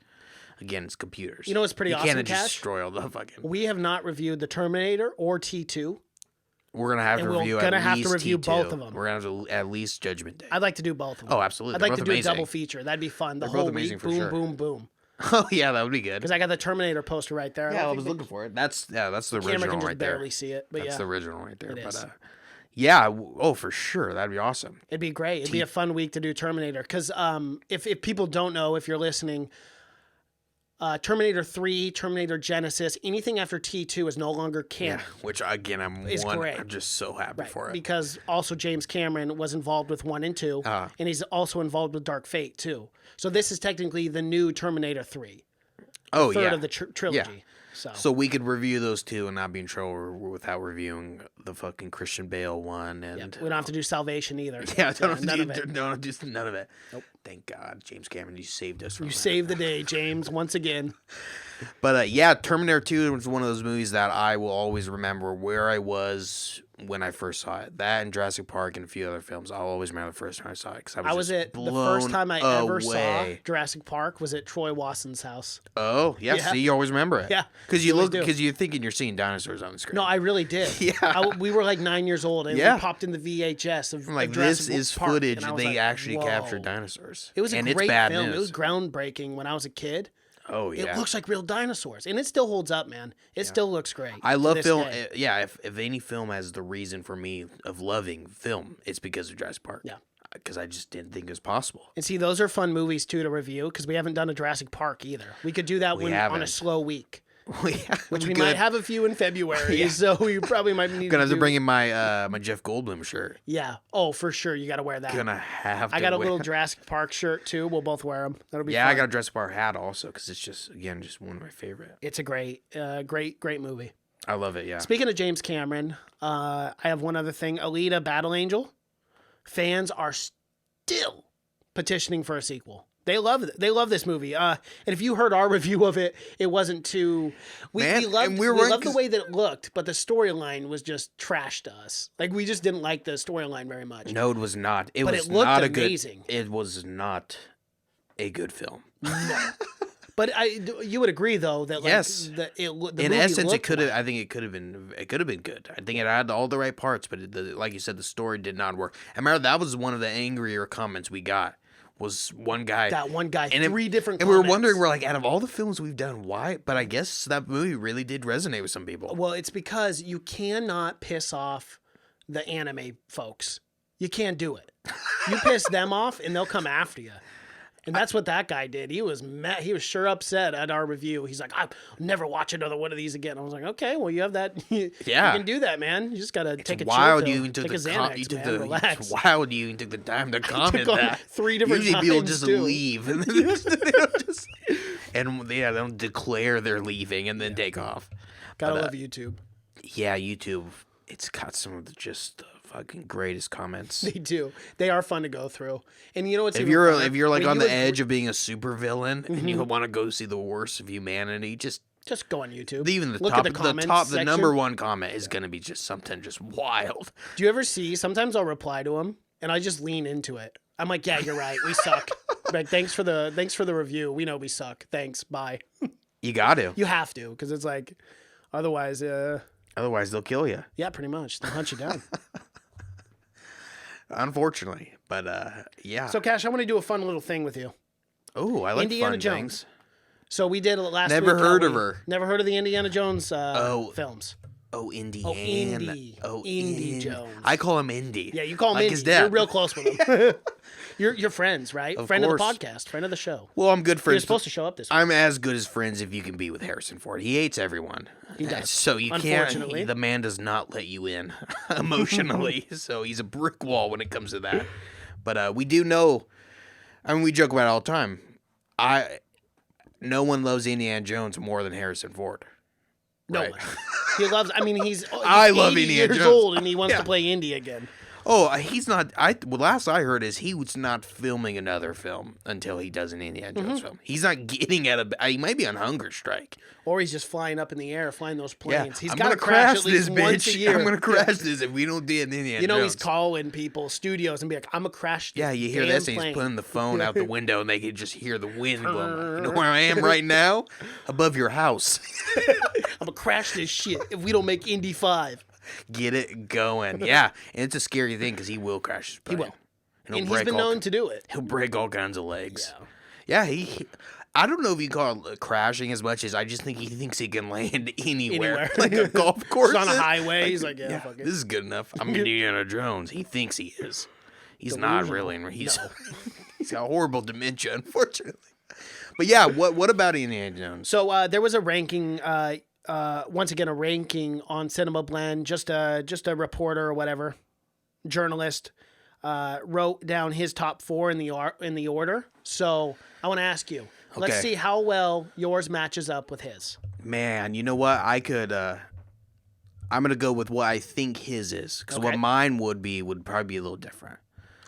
Again, it's computers. You know what's pretty awesome, You can't Cash? just destroy all the fucking... We have not reviewed the Terminator or T2. We're going to have to review gonna at have least to review T2. both of them. We're going to have to at least Judgment Day. I'd like to do both of them. Oh, absolutely. I'd They're like to both do amazing. a double feature. That'd be fun. The They're whole both amazing week, for boom, sure. boom, boom. Oh, yeah, that would be good. Because I got the Terminator poster right there. Yeah, I was looking for it. That's the Camera original can just right there. barely see it, but That's yeah. the original right there. It But is. yeah, oh, for sure. That'd be awesome. It'd be great. It'd be a fun week to do Terminator. Because if people don't know, if you're listening, Terminator 3, Terminator Genesis, anything after T2 is no longer canon. Yeah, which, again, I'm great. just so happy for it. Because also James Cameron was involved with 1 and 2, and he's also involved with Dark Fate too. So this is technically the new Terminator 3, Oh, third yeah. of the trilogy. So we could review those two and not be in trouble without reviewing the fucking Christian Bale one. And we don't have to do Salvation either. yeah, don't none do of it. none of it. Nope. Thank God, James Cameron, you saved us from You that. saved the day, James, once again. But yeah, Terminator 2 was one of those movies that I will always remember where I was when I first saw it. That and Jurassic Park and a few other films. I'll always remember the first time I saw it because I was just at the blown first time I ever saw away. Jurassic Park was at Troy Watson's house. Oh yeah, Yeah. see, you always remember it. Yeah, because you always do. because you're thinking you're seeing dinosaurs on the screen. No, I really did. Yeah. We were like 9 years old, and Yeah. we popped in the VHS of I'm like, of this Jurassic is Park, footage and I was they like, actually whoa. captured dinosaurs. It was a and great it's bad film. News. It was groundbreaking when I was a kid. Oh yeah, It looks like real dinosaurs, and it still holds up, man. It still looks great. I to love this film. day. Yeah, if any film has the reason for me of loving film, it's because of Jurassic Park. Yeah. Because I just didn't think it was possible. And see, those are fun movies too to review because we haven't done a Jurassic Park either. We could do that We on a haven't. slow week. which we might have a few in February. So we probably might need Gonna have to bring in my my Jeff Goldblum shirt. Yeah. Oh, for sure. You got to wear that. Gonna have. I got a little Jurassic Park shirt too. We'll both wear them. That'll be. Yeah, fun. I got a Jurassic Park hat also because it's just one of my favorite. It's a great movie. I love it. Yeah. Speaking of James Cameron, I have one other thing. Alita: Battle Angel. Fans are still petitioning for a sequel. They love this movie. And if you heard our review of it, it wasn't too. We loved the way that it looked, but the storyline was just trash to us. Like we just didn't like the storyline very much. No, it was not. But it looked amazing. It was not a good film. No. But you would agree though that yes, in essence it could have. I think it could have been. It could have been good. I think it had all the right parts, but like you said, the story did not work. And remember, that was one of the angrier comments we got. Was one guy. That one guy, and three different and comments. We were wondering, we're like, out of all the films we've done, why? But I guess that movie really did resonate with some people. Well, it's because you cannot piss off the anime folks. You can't do it. You piss them off, and they'll come after you. And that's what that guy did. He was mad. He was sure upset at our review. He's like, I'll never watch another one of these again. I was like, okay, well, you have that. You can do that, man. You just got to take a chill pill. Take a Xanax, man. Relax. It's wild you even took the time to comment that. 3 different Usually times, people just too. leave. And they don't declare they're leaving and then take off. Gotta love YouTube. Yeah, YouTube. It's got some of the fucking greatest comments. They do. They are fun to go through. And you know what's if you're like on the edge of being a super villain and you want to go see the worst of humanity, just go on YouTube. Even the number one comment is going to be just something just wild. Do you ever see? Sometimes I'll reply to them and I just lean into it. I'm like, yeah, you're right. We suck. Like, thanks for the review. We know we suck. Thanks. Bye. You got to. You have to, because it's like, otherwise they'll kill you. Yeah, pretty much. They'll hunt you down. Unfortunately, but yeah. So, Cash, I want to do a fun little thing with you. Oh, I like Indiana fun Jones. things. So we did it last week. Never heard of her. Never heard of the Indiana Jones films. Oh, Indiana. Indy Jones. I call him Indy. Yeah, you call him like Indy. His dad. You're real close with him. You're friends, right? Friend course. of the podcast, friend of the show. Well, I'm good friends. You're supposed to show up this week. I'm as good as friends if you can be with Harrison Ford. He hates everyone. He does. So you can't. The man does not let you in emotionally. So he's a brick wall when it comes to that. But we do know. I mean, we joke about it all the time. No one loves Indiana Jones more than Harrison Ford. No right? one. He loves. I mean, he's. I love 80 Indiana years Jones. old, and he wants to play Indy again. Oh, he's not. Last I heard is he was not filming another film until he does an Indiana Jones film. He's not getting he might be on hunger strike, or he's just flying up in the air, flying those planes. Yeah, He's got to crash at least once a year. I'm gonna crash this if we don't do an Indiana Jones. He's calling people, studios, and be like, "I'm gonna crash." This you hear this, and he's putting the phone out the window, and they can just hear the wind blowing. You know where I am right now? Above your house. I'm gonna crash this shit if we don't make Indy 5. Get it going. Yeah. And it's a scary thing because he will crash his plane. He will. And he's been known to do it. He'll break all kinds of legs. Yeah, I don't know if you call it crashing as much as I just think he thinks he can land anywhere. Like a golf course. On a highway. He's like, yeah, fuck it. This is good enough. I'm Indiana Jones. He thinks he is. He's not really. He's got horrible dementia, unfortunately. But yeah, what about Indiana Jones? So there was a ranking... once again, a ranking on Cinema Blend. Just a reporter or whatever, journalist, wrote down his top 4 in the order. So I want to ask you. Okay. Let's see how well yours matches up with his. Man, you know what? I could. I'm gonna go with what I think his is, because what mine would probably be a little different.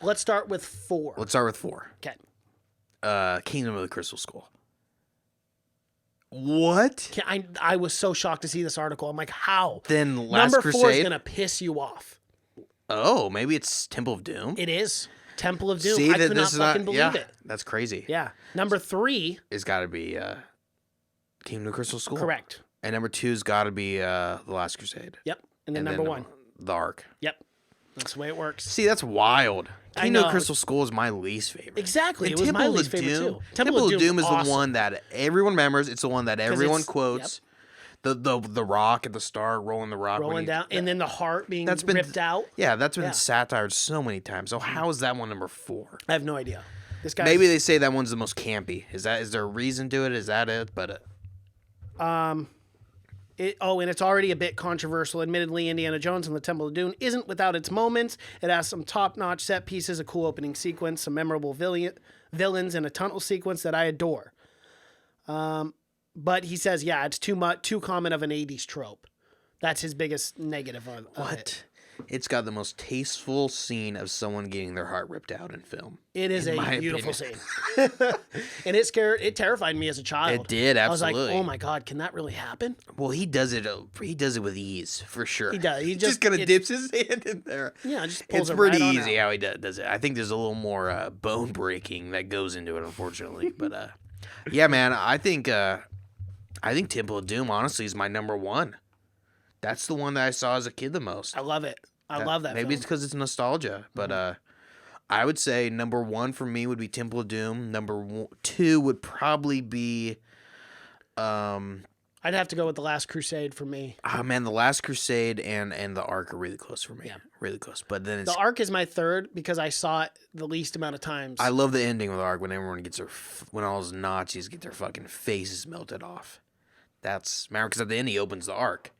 Let's start with 4. Okay. Kingdom of the Crystal Skull. What? I was so shocked to see this article. I'm like, how? Then Last Number Crusade? 4 is going to piss you off. Oh, maybe it's Temple of Doom? It is. Temple of Doom. See, I could not fucking believe it. That's crazy. Yeah. Number 3... It's got to be Kingdom of the Crystal Skull. Correct. And number 2's got to be The Last Crusade. Yep. And then number 1. The Ark. Yep. That's the way it works. See, that's wild. Kingdom of Crystal Skull is my least favorite. Exactly. And it was my least favorite too. Temple of Doom is the one that everyone remembers. It's the one that everyone quotes. Yep. The rock and the star rolling the rock. Rolling down. And then the heart being ripped out. Yeah, that's been satired so many times. So how is that one number 4? I have no idea. This guy. Maybe they say that one's the most campy. Is there a reason to it? Is that it? But And it's already a bit controversial. Admittedly, Indiana Jones and the Temple of Doom isn't without its moments. It has some top-notch set pieces, a cool opening sequence, some memorable villains, and a tunnel sequence that I adore. But he says, yeah, it's too common of an 80s trope. That's his biggest negative of it. It's got the most tasteful scene of someone getting their heart ripped out in film. It is a beautiful scene. And it terrified me as a child. It did, absolutely. I was like, oh my God, can that really happen? Well, he does it with ease, for sure. He does. He just kind of dips his hand in there. Yeah, just pulls it's it pretty right on easy out. how he does it. I think there's a little more bone breaking that goes into it, unfortunately. But yeah, man, I think Temple of Doom, honestly, is my number one. That's the one that I saw as a kid the most. I love it. I love that Maybe film. it's because it's nostalgia, but I would say number one for me would be Temple of Doom. Number two would probably be, I'd have to go with The Last Crusade for me. oh man, The Last Crusade and The Ark are really close for me. Yeah. Really close. But then it's, The Ark is my third because I saw it the least amount of times. I love the ending with The Ark when everyone gets when all those Nazis get their fucking faces melted off. Remember, because at the end he opens the Ark.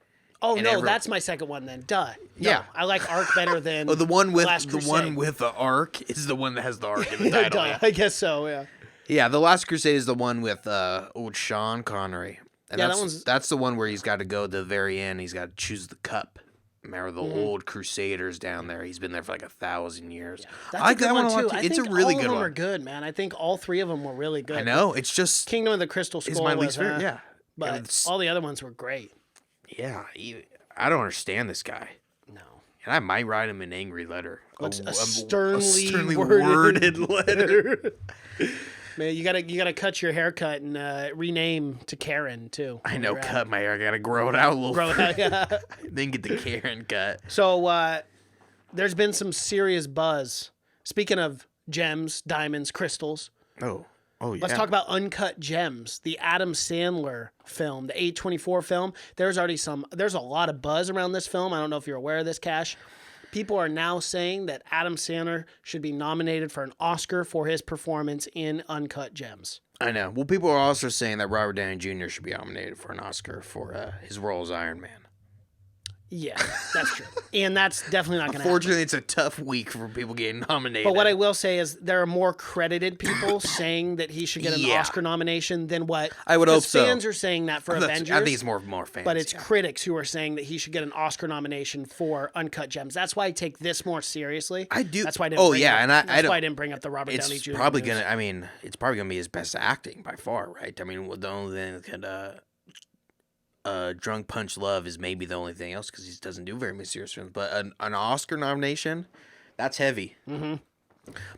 Oh no, that's my second one then. Duh. No, Yeah, I like Ark better than. Oh, the one with Last Crusade. the Ark is the one that has the Ark in the title. Duh, I guess so. Yeah. Yeah, The Last Crusade is the one with old Sean Connery. And Yeah, that's the one where he's got to go to the very end. He's got to choose the cup. Remember the old Crusaders down there? He's been there for like 1,000 years. That's I a good one too. It's a really good all of them one. are good, man. I think all three of them were really good. I know. It's just Kingdom of the Crystal Skull is my was, least favorite. Yeah, but all the other ones were great. Yeah. I don't understand this guy. No. And I might write him an angry letter. A sternly worded letter. Man, you gotta cut your haircut and rename to Karen too. I know. Cut my hair. I gotta grow it out a little. Grow it out, yeah. Then get the Karen cut. So there's been some serious buzz. Speaking of gems, diamonds, crystals. Oh yeah. Let's talk about Uncut Gems, the Adam Sandler film, the A24 film. There's a lot of buzz around this film. I don't know if you're aware of this, Cash. People are now saying that Adam Sandler should be nominated for an Oscar for his performance in Uncut Gems. I know. Well, people are also saying that Robert Downey Jr. should be nominated for an Oscar for his role as Iron Man. Yeah, that's true. And that's definitely not going to happen. Unfortunately, it's a tough week for people getting nominated. But what I will say is there are more credited people saying that he should get an Oscar nomination than what I would hope so. Fans are saying that for Avengers. I think it's more fans. But it's critics who are saying that he should get an Oscar nomination for Uncut Gems. That's why I take this more seriously. I do. That's why I didn't that's why I didn't bring up the Robert Downey Jr. It's probably gonna be his best acting by far, right? I mean, the only thing that could Drunk Punch Love is maybe the only thing else because he doesn't do very many serious films. But an Oscar nomination, that's heavy. Mm-hmm.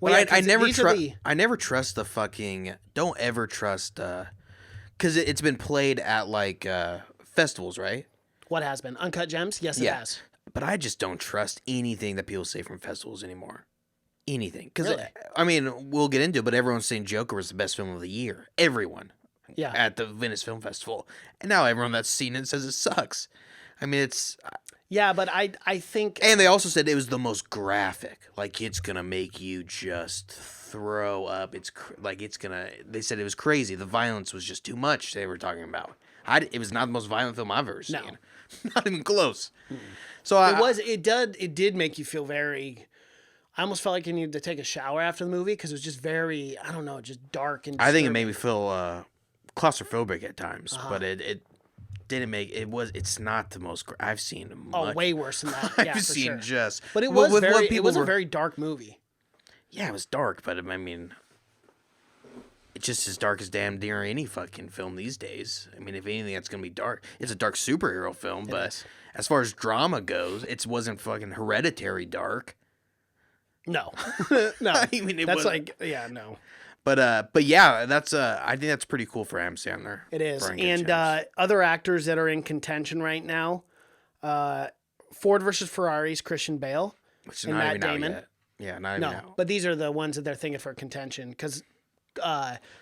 Well, yeah, I never trust the fucking. Don't ever trust because it's been played at like festivals, right? What has been Uncut Gems? Yes, it has. But I just don't trust anything that people say from festivals anymore. Anything, because really? I mean, we'll get into it, but everyone's saying Joker was the best film of the year. Everyone. Yeah. At the Venice Film Festival. And now everyone that's seen it says it sucks. I mean, it's... Yeah, but I think... And they also said it was the most graphic. Like, it's going to make you just throw up. They said it was crazy. The violence was just too much, they were talking about. It was not the most violent film I've ever seen. No. Not even close. Mm. So It did make you feel very... I almost felt like you needed to take a shower after the movie because it was just very, I don't know, just dark and disturbing. I think it made me feel... claustrophobic at times, but it didn't make it's not the most I've seen way worse than that. Yeah, I've seen sure. But it was a very dark movie. Yeah, it was dark, but I mean it's just as dark as damn near any fucking film these days. I mean, if anything that's gonna be dark. It's a dark superhero film, but as far as drama goes, it wasn't fucking Hereditary dark. No. No. I mean that's like no. But yeah, that's I think that's pretty cool for Adam Sandler. It is. And other actors that are in contention right now, Ford versus Ferrari's Christian Bale and Matt Damon. Yeah, not even out. But these are the ones that they're thinking for contention because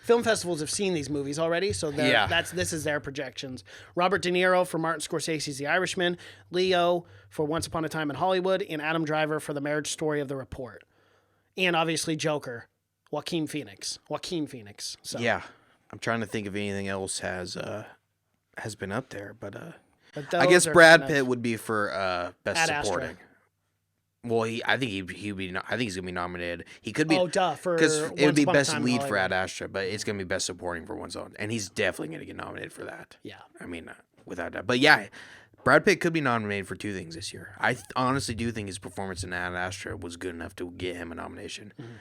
film festivals have seen these movies already, so this is their projections. Robert De Niro for Martin Scorsese's The Irishman, Leo for Once Upon a Time in Hollywood, and Adam Driver for The Marriage Story of The Report, and obviously Joker. Joaquin Phoenix. So. Yeah, I'm trying to think if anything else has been up there, but But I guess those are Brad kind of- Pitt would be for best Ad Astra. supporting. Well, I think he'd be. I think he's gonna be nominated. He could be. Oh, duh! For Because it would Once be Upon a best Time in lead for Hollywood. Ad Astra, but it's gonna be best supporting for Once On, and he's definitely gonna get nominated for that. Yeah. I mean, without doubt. But yeah, Brad Pitt could be nominated for 2 things this year. I honestly do think his performance in Ad Astra was good enough to get him a nomination. Mm-hmm.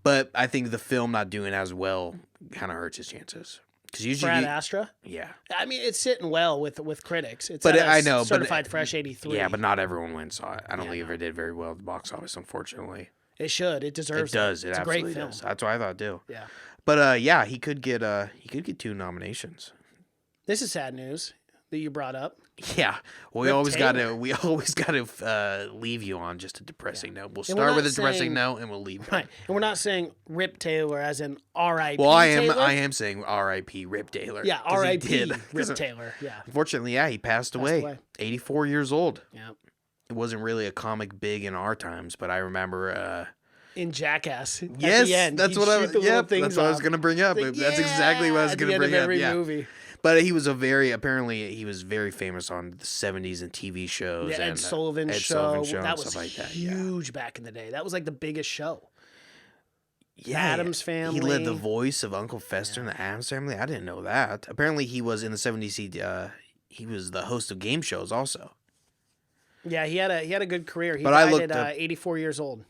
But I think the film not doing as well kind of hurts his chances. Because usually, Brad Astra. yeah, I mean, it's sitting well with critics. It's But at a I know, but- certified fresh 83. yeah, but not everyone went and saw it. I don't Yeah, think it ever did very well at the box office, unfortunately. it should. It deserves. It does. It It's a absolutely great film. does. That's what I thought too. Yeah. But yeah, he could get 2 nominations. This is sad news that you brought up. Yeah, we Rip always Taylor. got to leave you on just a depressing note. We'll And we're start not with a depressing saying- note, and we'll leave. Right. And we're not saying Rip Taylor as in R.I.P. Well, I Taylor. am saying R.I.P. Rip Taylor. Yeah, 'cause he R.I.P. did. Rip Taylor. Yeah. Unfortunately, yeah, he passed away. away. 84 years old. Yeah. It wasn't really a comic big in our times, but I remember. In Jackass. At Yes, the end, that's he'd what I. shoot the little Yep, things that's what I was off. gonna bring up. Like, That's exactly what I was at the gonna end of bring up. every Yeah. movie. But he was apparently he was very famous on the 70s and TV shows. The Ed and Sullivan Ed show. Sullivan show That and was stuff like that. Yeah. huge back in the day. That was like the biggest show. Yeah, Addams He led the Family. voice of Uncle Fester in the Addams Family. I didn't know that. Apparently, he was in the 70s. He was the host of game shows also. Yeah, he had a good career. He But I died looked at up- 84 years old.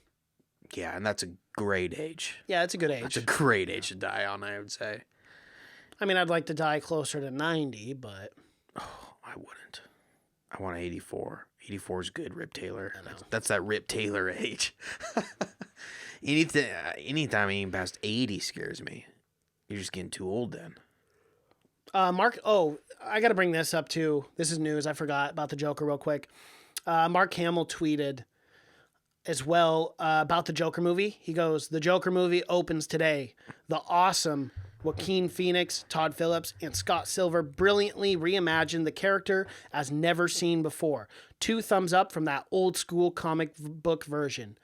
Yeah, and that's a great age. Yeah, that's a good That's age. a great age to die on, I would say. I mean, I'd like to die closer to 90, but I wouldn't. I want 84. 84 is good, Rip Taylor. That's that Rip Taylor age. Anytime anything past 80 scares me. You're just getting too old then. Mark. Oh, I got to bring this up too. This is news. I forgot about the Joker real quick. Mark Hamill tweeted as well about the Joker movie. He goes, "The Joker movie opens today. The awesome Joaquin Phoenix, Todd Phillips, and Scott Silver brilliantly reimagined the character as never seen before. 2 thumbs up from that old school comic book version. ...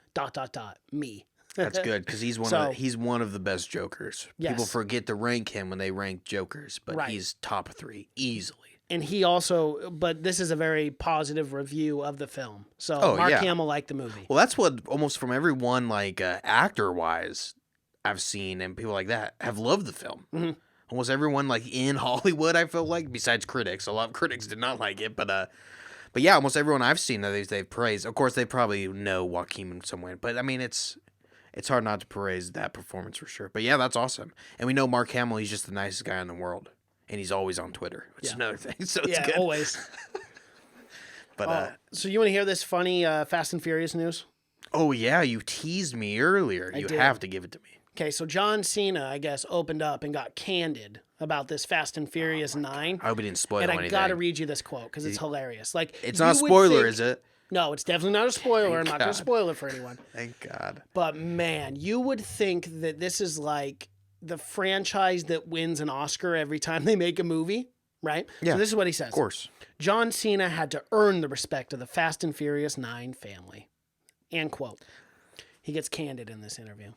Me." That's good because he's one of the best Jokers. Yes. People forget to rank him when they rank Jokers, but Right. he's top 3 easily. And he also, but this is a very positive review of the film. So Oh, Mark yeah. Hamill liked the movie. Well, that's what almost from everyone like actor wise I've seen and people like that have loved the film. Mm-hmm. Almost everyone like in Hollywood, I feel like, besides critics, a lot of critics did not like it, but yeah, almost everyone I've seen that they've praised. Of course, they probably know Joaquin in some way, but I mean, it's hard not to praise that performance for sure. But yeah, that's awesome. And we know Mark Hamill, he's just the nicest guy in the world. And he's always on Twitter, which is Yeah. another thing. So it's Yeah, good. always. But So you want to hear this funny Fast and Furious news? oh yeah, you teased me earlier. You did. have to give it to me. Okay, so John Cena, I guess, opened up and got candid about this Fast and Furious 9. I hope he didn't spoil And I anything. got to read you this quote because it's hilarious. Like, It's you not a would spoiler, think- is it? No, it's definitely not a spoiler. I'm not going God. to spoil it for anyone. Thank God. But man, you would think that this is like the franchise that wins an Oscar every time they make a movie, right? Yeah, So this is what he says. Of course. John Cena had to earn the respect of the Fast and Furious 9 family. End quote. He gets candid in this interview.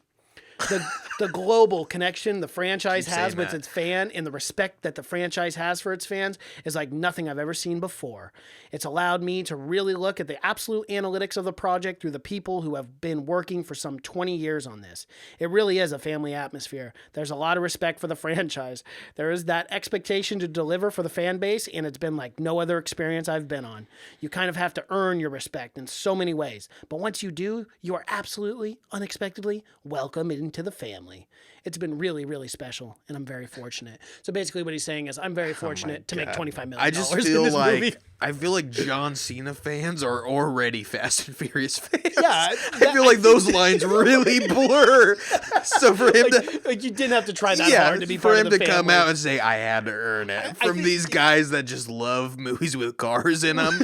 The global connection the franchise Keep has saying with that. its fan and the respect that the franchise has for its fans is like nothing I've ever seen before. It's allowed me to really look at the absolute analytics of the project through the people who have been working for some 20 years on this. It really is a family atmosphere. There's a lot of respect for the franchise. There is that expectation to deliver for the fan base, and it's been like no other experience I've been on. You kind of have to earn your respect in so many ways. But once you do, you are absolutely, unexpectedly welcome into the family. It's been really, really special, and I'm very fortunate. So basically what he's saying is I'm very fortunate to make $25 million I just in feel this like movie. I feel like John Cena fans are already Fast and Furious fans. Yeah, I feel like those lines really blur. So for him to Like you didn't have to try that hard to be for part him of the to come family. out and say I had to earn it from think- these guys that just love movies with cars in them.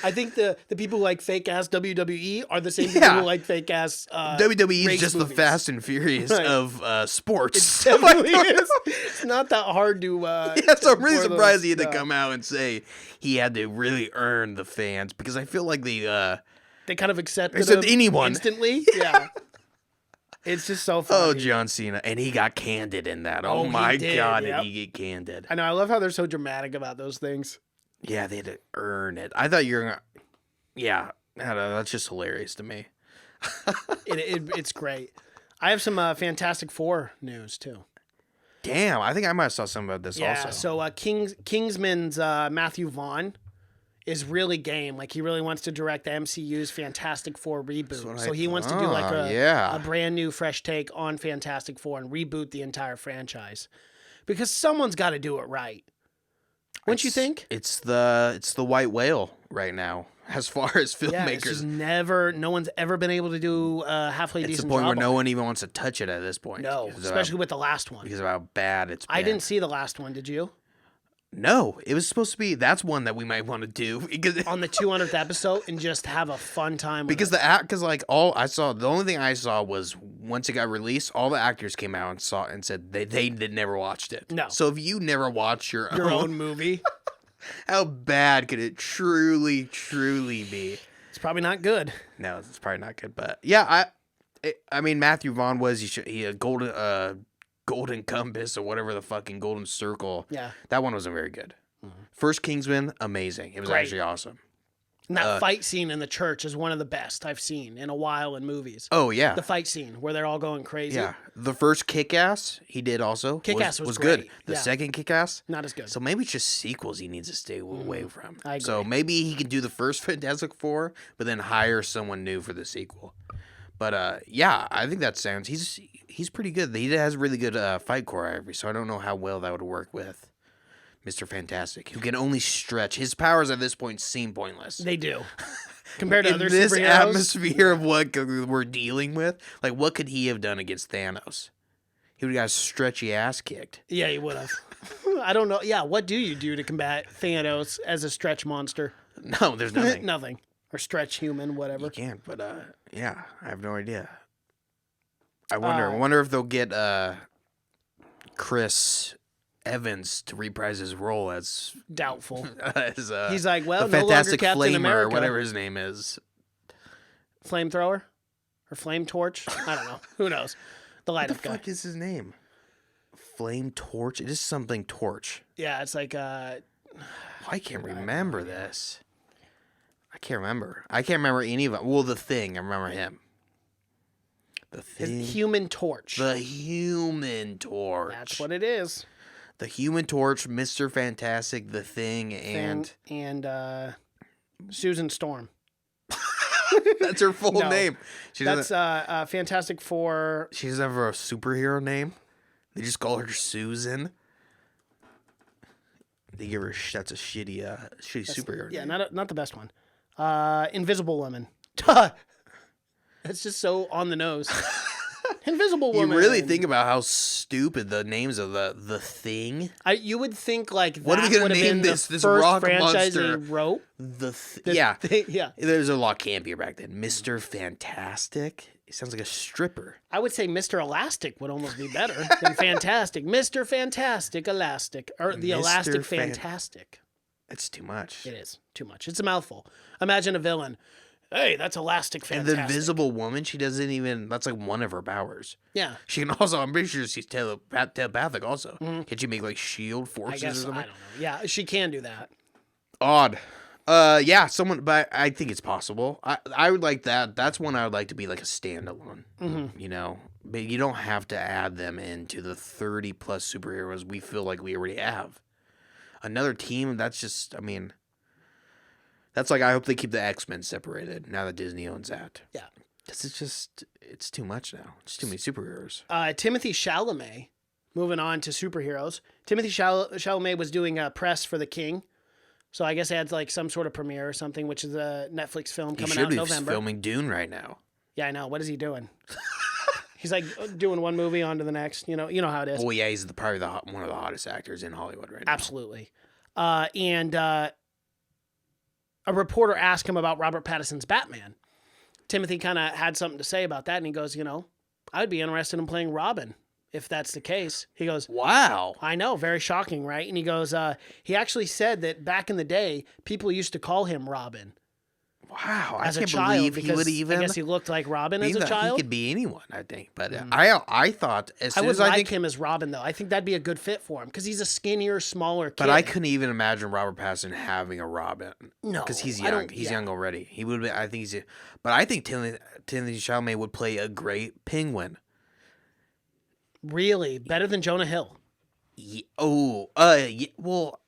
I think the people who like fake ass WWE are the same people Yeah. who like fake ass WWE is race just movies. the Fast and Furious Right. of sports. Definitely is. It's not that hard to. Yeah, so I'm really pour those- surprised he had to yeah. come out and say he had to really earn the fans because I feel like the They kind of accepted Except him anyone. instantly. Yeah. It's just so funny. oh John Cena and he got candid in that. Oh, Oh he my did, God, yep. did he get candid? I know. I love how they're so dramatic about those things. Yeah, they had to earn it. I thought you were gonna. Yeah, I don't know, that's just hilarious to me. It's great. I have some Fantastic Four news too. Damn, I think I might have saw something about this also. So Kingsman's Matthew Vaughn is really game. Like, he really wants to direct the MCU's Fantastic Four reboot. So he wants to do like a brand new fresh take on Fantastic Four and reboot the entire franchise. Because someone's got to do it right. Wouldn't you think? It's the white whale right now, as far as filmmakers. Yeah, it's just no one's ever been able to do a halfway decent job. It's the point where no one even wants to touch it at this point. No, especially with the last one. Because of how bad it's been. I didn't see the last one, did you? No, it was supposed to be. That's one that we might want to do because on the 200th episode and just have a fun time. With because like all I saw, the only thing I saw was once it got released, all the actors came out and saw it and said they never watched it. No. So if you never watch your own movie, how bad could it truly be? It's probably not good. No, it's probably not good. But yeah, I mean Matthew Vaughn was he a golden compass or whatever the fucking golden circle. Yeah. That one wasn't very good. Mm-hmm. First Kingsman, amazing. It was actually awesome. And that fight scene in the church is one of the best I've seen in a while in movies. Oh, yeah. The fight scene where they're all going crazy. Yeah. The first Kick-Ass he did also. Kick-Ass was good. great. The second Kick-Ass. Not as good. So maybe it's just sequels he needs to stay away from. I agree. So maybe he can do the first Fantastic Four, but then hire someone new for the sequel. But yeah, I think that sounds... He's pretty good. He has really good fight choreography, so I don't know how well that would work with Mr. Fantastic, who can only stretch. His powers at this point seem pointless. They do. Compared to other this superheroes. Atmosphere of what we're dealing with, like what could he have done against Thanos? He would have got his stretchy ass kicked. Yeah, he would have. I don't know. Yeah, what do you do to combat Thanos as a stretch monster? No, there's nothing. Nothing. Or stretch human, whatever. You can't, but yeah, I have no idea. I wonder if they'll get Chris Evans to reprise his role as doubtful. As, he's like, well, the no Fantastic longer Captain Flamer America. or whatever his name is. Flamethrower or flame torch? I don't know. Who knows? The light up guy. What the fuck is his name? Flame torch? It is something torch. Yeah, it's like I can't remember this. I can't remember any of them. Well, the Thing. I remember him. The Thing. Human Torch. The Human Torch. That's what it is. The Human Torch, Mr. Fantastic, The Thing, and Susan Storm. That's her full name. That's Fantastic Four. She doesn't have a superhero name. They just call her Susan. They give her that's a shitty superhero Yeah, name. not the best one. Invisible Woman. That's just so on the nose. Invisible Woman. You really think about how stupid the names of the Thing. You would think like that what are we gonna would have name been this the first rock franchise monster? they wrote. Yeah. Yeah. There's a lot campier back then. Mr. Fantastic. It sounds like a stripper. I would say Mr. Elastic would almost be better than Fantastic. Mr. Fantastic Elastic. Or the Elastic Fantastic. It's too much. It is too much. It's a mouthful. Imagine a villain. Hey, that's Elastic Fantastic. And the Invisible Woman, she doesn't even... That's like one of her powers. Yeah. She can also... I'm pretty sure she's telepathic also. Mm-hmm. Can she make like shield forces or something? I don't know. Yeah, she can do that. Odd. Yeah, but I think it's possible. I would like that. That's one I would like to be like a standalone. Mm-hmm. You know, but you don't have to add them into the 30 plus superheroes we feel like we already have. Another team, that's just, I mean, that's like I hope they keep the X-Men separated now that Disney owns that. Yeah. Because it's too much now. It's too many superheroes. Timothy Chalamet, moving on to superheroes. Timothy Chalamet was doing a press for The King. So I guess they had like some sort of premiere or something, which is a Netflix film coming out in November. He's filming Dune right now. Yeah, I know. What is he doing? He's like doing one movie on to the next. You know how it is. Oh yeah, he's probably one of the hottest actors in Hollywood right now. Absolutely. And a reporter asked him about Robert Pattinson's Batman. Timothy kind of had something to say about that, and he goes, I'd be interested in playing Robin if that's the case. He goes, wow. I know, very shocking, right? And he goes, he actually said that back in the day, people used to call him Robin. Wow, as I a can't child believe he because would even. I guess he looked like Robin as a He child. could be anyone, I think. But I thought as I soon would as I like think him as Robin though. I think that'd be a good fit for him because he's a skinnier, smaller kid. But I couldn't even imagine Robert Pattinson having a Robin. No, because he's I young. don't- He's yeah. young already. He would. I think he's. But I think Timothée Chalamet would play a great Penguin. Really better than Jonah Hill. Well,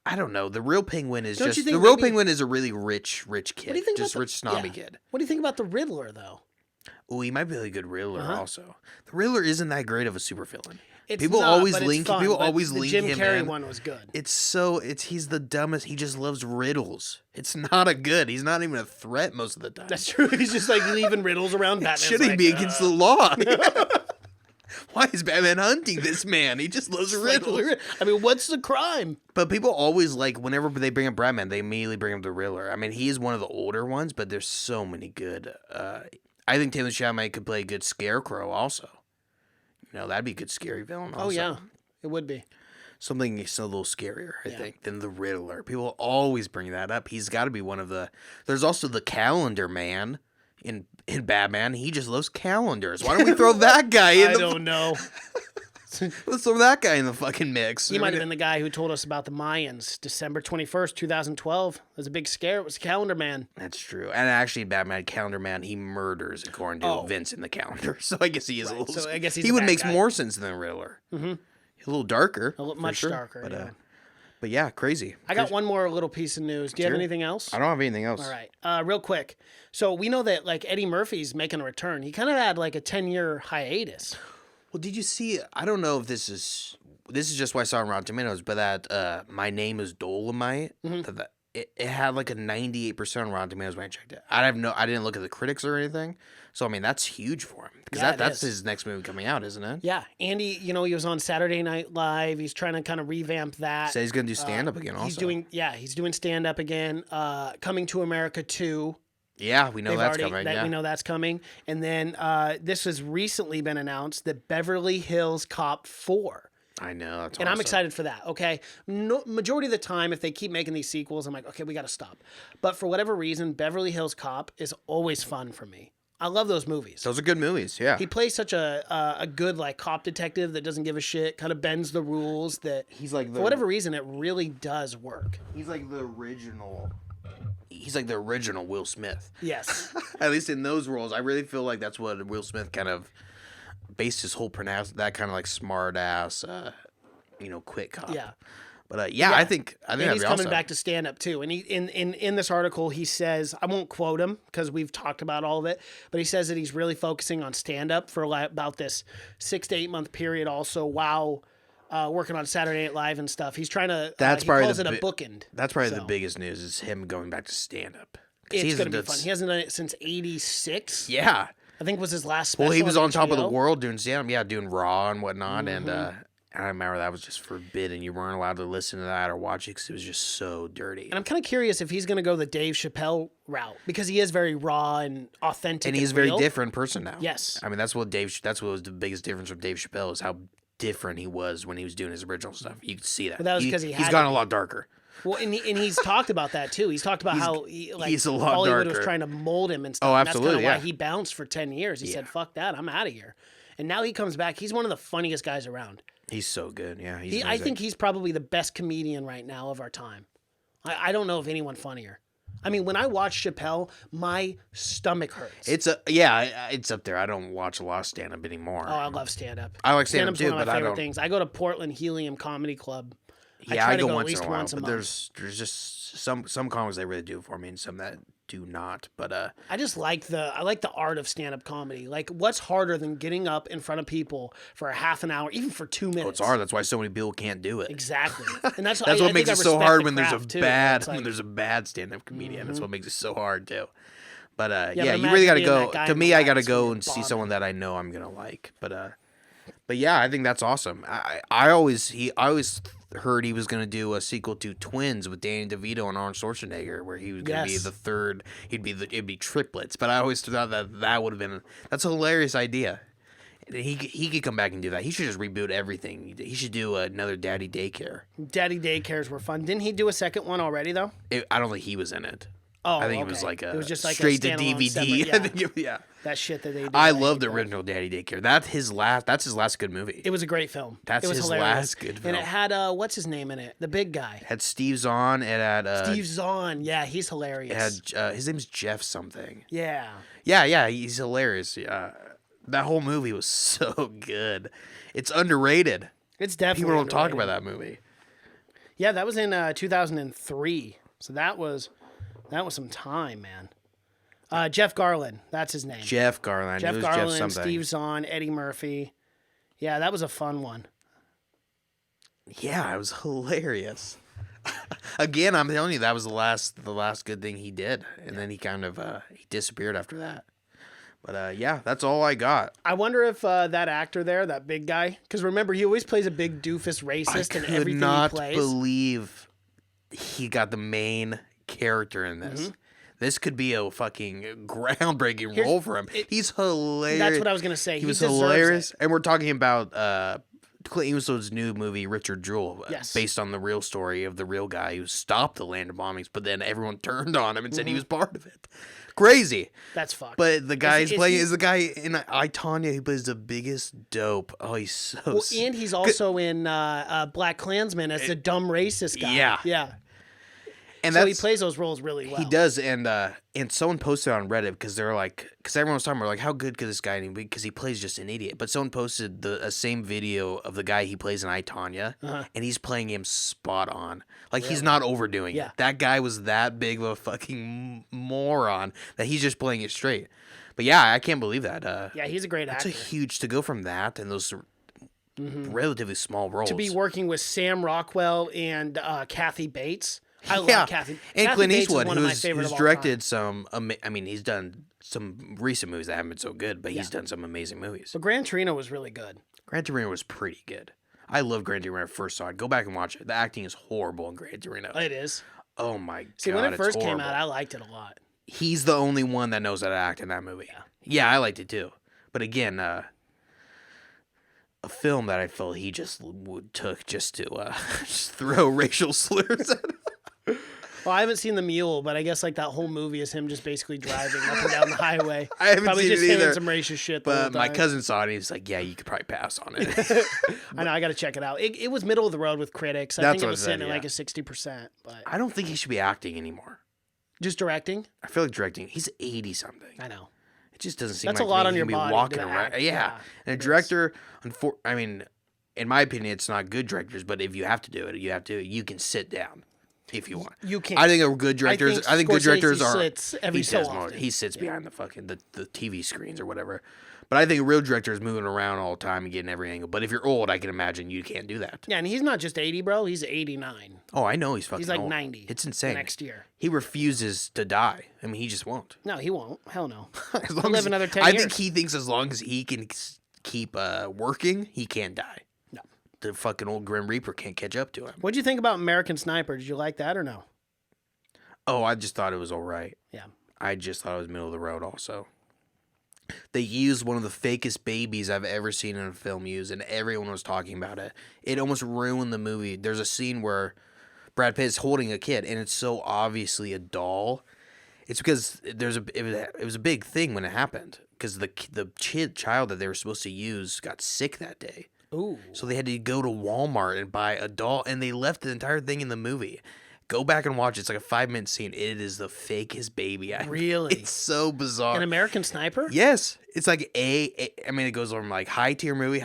I don't know. The real Penguin is Don't you just think the real maybe- Penguin is a really rich kid. What do you think Just about rich snobby yeah. kid. What do you think about the Riddler though? Oh, he might be a good Riddler Uh-huh. also. The Riddler isn't that great of a supervillain. It's People not, always but it's link. fun, People but always the link Jim him. Carrey Man. one was good. He's the dumbest. He just loves riddles. It's not a good. He's not even a threat most of the time. That's true. He's just like leaving riddles around Batman. Shouldn't be against the law. Why is Batman hunting this man? He just loves riddles. I mean, what's the crime? But people always whenever they bring up Batman, they immediately bring up the Riddler. I mean, he is one of the older ones, but there's so many good. I think Timothée Chalamet could play a good Scarecrow also. That'd be a good scary villain. Also. Oh yeah, it would be. Something a little scarier, I think, than the Riddler. People always bring that up. He's got to be one of the. There's also the Calendar Man in Batman. He just loves calendars. Why don't we throw that guy in? I don't know. Let's throw that guy in the fucking mix. He might have been the guy who told us about the Mayans, December 21st, 2012. It was a big scare. It was Calendar Man. That's true. And actually, Batman, Calendar Man, he murders according to events in the calendar. So I guess he is a little. So I guess he's he a would bad make guy. more sense than Riddler. Mm-hmm. He's a little darker. Much darker. But, yeah. But yeah, crazy. I got one more little piece of news. Do you have anything else? I don't have anything else. All right. Real quick. So we know that Eddie Murphy's making a return. He kind of had a 10-year hiatus. Well, did you see? I don't know if this is just what I saw on Rotten Tomatoes, but that My Name is Dolomite. Mm-hmm. It had a 98% on Rotten Tomatoes when I checked it. I didn't look at the critics or anything. So I mean, that's huge for him because Yeah, that's is. his next movie coming out, isn't it? Yeah. Andy, he was on Saturday Night Live. He's trying to kind of revamp that. Said he's gonna do stand up again. Also, He's doing stand up again. Coming to America 2. Yeah, we know that's coming. Yeah. We know that's coming. And then this has recently been announced that Beverly Hills Cop 4. I know. That's And I'm awesome. excited for that, okay? Majority of the time, if they keep making these sequels, I'm like, okay, we got to stop. But for whatever reason, Beverly Hills Cop is always fun for me. I love those movies. Those are good movies. Yeah. He plays such a good cop detective that doesn't give a shit, kind of bends the rules. That He's like for whatever reason, it really does work. He's like the original. He's like the original Will Smith. Yes. At least in those roles, I really feel like that's what Will Smith kind of based his whole that kind of smart ass, quick cop. Yeah. But I think And that'd he's be coming awesome. back to stand up too. And he in this article he says, I won't quote him because we've talked about all of it, but he says that he's really focusing on stand up for about this 6 to 8 month period also while working on Saturday Night Live and stuff. He's trying to That's he probably calls the it a bookend. That's probably the So, biggest news is him going back to stand up. It's going to be fun. He hasn't done it since 86. Yeah. I think was his last special. Well, he was on top of the HBO. world doing stand up. Yeah, doing Raw and whatnot. Mm-hmm. And I remember that was just forbidden. You weren't allowed to listen to that or watch it because it was just so dirty. And I'm kind of curious if he's going to go the Dave Chappelle route because he is very raw and authentic. And he's a very real. different person now. Yes. I mean, that's what was the biggest difference from Dave Chappelle is how different he was when he was doing his original stuff. You could see that. Well, that was 'cause he he's had gotten to a lot darker. Well, and he's talked about that too. He's talked about how he's a lot Hollywood was darker. trying to mold him and stuff. Oh, and absolutely, That's kind yeah. of why he bounced for 10 years. He said, "Fuck that, I'm out of here." And now he comes back. He's one of the funniest guys around. He's so good. Yeah. I think he's probably the best comedian right now of our time. I don't know of anyone funnier. I mean, when I watch Chappelle, my stomach hurts. it's up there. I don't watch a lot of stand up anymore. Oh, I love stand up. I like stand-up too, one of but my I favorite don't. things. I go to Portland Helium Comedy Club. Yeah, try I to go at once least in a while, once a but month. there's just some comics they really do it for me, and some that do not. But I just like the art of stand up comedy. Like, what's harder than getting up in front of people for a half an hour, even for 2 minutes? it's hard. That's why so many people can't do it. Exactly, and that's That's I what makes think it I so respect hard the when there's a craft, too. bad It's like, stand up comedian. That's what makes it so hard too. But but you imagine really got to being go. that guy To in me, the I got to audience when go you're and see bombing. someone that I know I'm gonna like. But yeah, I think that's awesome. I always heard he was gonna do a sequel to Twins with Danny DeVito and Arnold Schwarzenegger, where he was gonna be Yes. the third. It'd be triplets. But I always thought that would have been that's a hilarious idea. He could come back and do that. He should just reboot everything. He should do another Daddy Daycare. Daddy Daycares were fun. Didn't he do a second one already though? I don't think he was in it. Oh, I think it was okay. like It was just like a straight to standalone DVD. separate- I think yeah. That shit that they did. I like, love the that. original Daddy Daycare. That's his last good movie. It was a great film. That's it was his hilarious. last good film. And it had what's his name in it? The big guy. It had Steve Zahn. It had Steve Zahn. Yeah, he's It hilarious. had his name's Jeff something. Yeah. Yeah, he's hilarious. Yeah, that whole movie was so good. It's underrated. It's definitely People don't talk underrated. about that movie. Yeah, that was in 2003. So that was some time, man. Jeff Garlin, that's his name. Jeff Garland. Jeff it was Garlin, Jeff something. Steve Zahn, Eddie Murphy. Yeah, that was a fun one. Yeah, it was hilarious. Again, I'm telling you, that was the last good thing he did, and then he kind of he disappeared after that. But yeah, that's all I got. I wonder if that actor there, that big guy, because remember he always plays a big doofus racist in I could everything not he plays. believe he got the main character in this. Mm-hmm. This could be a fucking groundbreaking role for him. He's hilarious. That's what I was gonna say. He was deserves hilarious. it. And we're talking about Clint Eastwood's new movie, Richard Jewell, Yes. based on the real story of the real guy who stopped the land of bombings, but then everyone turned on him and said he was part of it. Crazy. That's fucked. But the guy he's is playing he- is the guy in I, Tonya who plays the biggest dope. Oh, he's so Well, and he's also in Black Klansman as the dumb racist guy. Yeah. Yeah. and So he that's plays those roles really well. he does, and someone posted on Reddit because everyone was talking about like how good could this guy be because he plays just an idiot. But someone posted the same video of the guy he plays in I, Tonya, and he's playing him spot on. Like he's not overdoing Yeah. it. That guy was that big of a fucking moron that he's just playing it straight. But yeah, I can't believe that. Yeah, he's a great It's actor. a huge to go from that and those relatively small roles To be working with Sam Rockwell and Kathy Bates. I yeah, love Kathy. and Kathy Clint Bates is Eastwood, one of my favorite who's of all directed time. some. I mean, he's done some recent movies that haven't been so good, but he's done some amazing movies. But Gran Torino was really good. Gran Torino was pretty good. I love Gran Torino when I first saw it. Go back and watch it. The acting is horrible in Gran Torino. It is. Oh my god! See, when it it's first came horrible. out, I liked it a lot. He's the only one that knows how to act in that movie. Yeah, I liked it too. But again, a film that I felt he just took just to just throw racial slurs at. Well, I haven't seen The Mule, but I guess like that whole movie is him just basically driving up and down the highway. I haven't Probably seen just it saying either. some racist shit. The whole But my time. cousin saw it and he was like, "Yeah, you could probably pass on it." I know. I got to check it out. It was middle of the road with critics. I That's think it what was I said, sitting at yeah. like a 60%. But I don't think he should be acting anymore. just directing, I feel like directing. He's 80 something. I know. It just doesn't seem That's like a lot he on your can be body walking to around. act. Yeah. Yeah, And a it is. director, I mean, in my opinion, it's not good directors, but if you have to do it, you can sit down if you want. You can. I think a good directors. I think good Scorsese directors are. sits every he so does more. often. He sits behind the fucking the TV screens or whatever. But I think a real director is moving around all the time and getting every angle. But if you're old, I can imagine you can't do that. Yeah, and he's not just 80, bro. He's 89. Oh, I know he's fucking. He's like old. 90. It's insane. Next year. He refuses to die. I mean, he just won't. No, he won't. Hell no. As He'll long live as another 10 I years. think he thinks as long as he can keep working, he can't die. No. The fucking old Grim Reaper can't catch up to him. What'd you think about American Sniper? Did you like that or no? Oh, I just thought it was all right. Yeah. I just thought it was middle of the road also. They used one of the fakest babies I've ever seen in a film used, and everyone was talking about it. It almost ruined the movie. There's a scene where Brad Pitt is holding a kid, and it's so obviously a doll. It's because it was a big thing when it happened because the child that they were supposed to use got sick that day. Ooh. So they had to go to Walmart and buy a doll, and they left the entire thing in the movie. Go back and watch it. It's like a 5-minute scene. It is the fakest baby. Really? It's so bizarre. An American Sniper? Yes. It's like I mean, it goes from like high tier movie,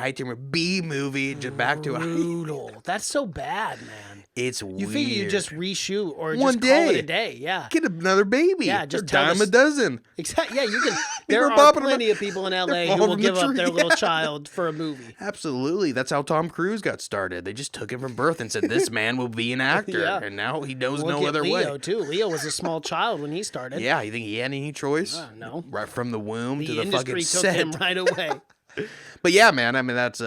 B movie, just back to a Brutal. That's so bad, man. It's You weird. figure you just reshoot or One just call it day. a day. Yeah. Get another baby. Yeah, They're just tell dime us- a dozen. Exactly. Yeah, you can. There were are bopping them plenty up. of people in LA They're who falling will from give the up tree. their little Yeah. child for a movie. Absolutely. That's how Tom Cruise got started. They just took him from birth and said, this man will be an actor. Yeah. And now he knows Look no at other Leo way. too. Leo was a small child when he started. Yeah, you think he had any choice? No. Right from the womb The to the industry fucking took set. him right away. But yeah, man, I mean, that's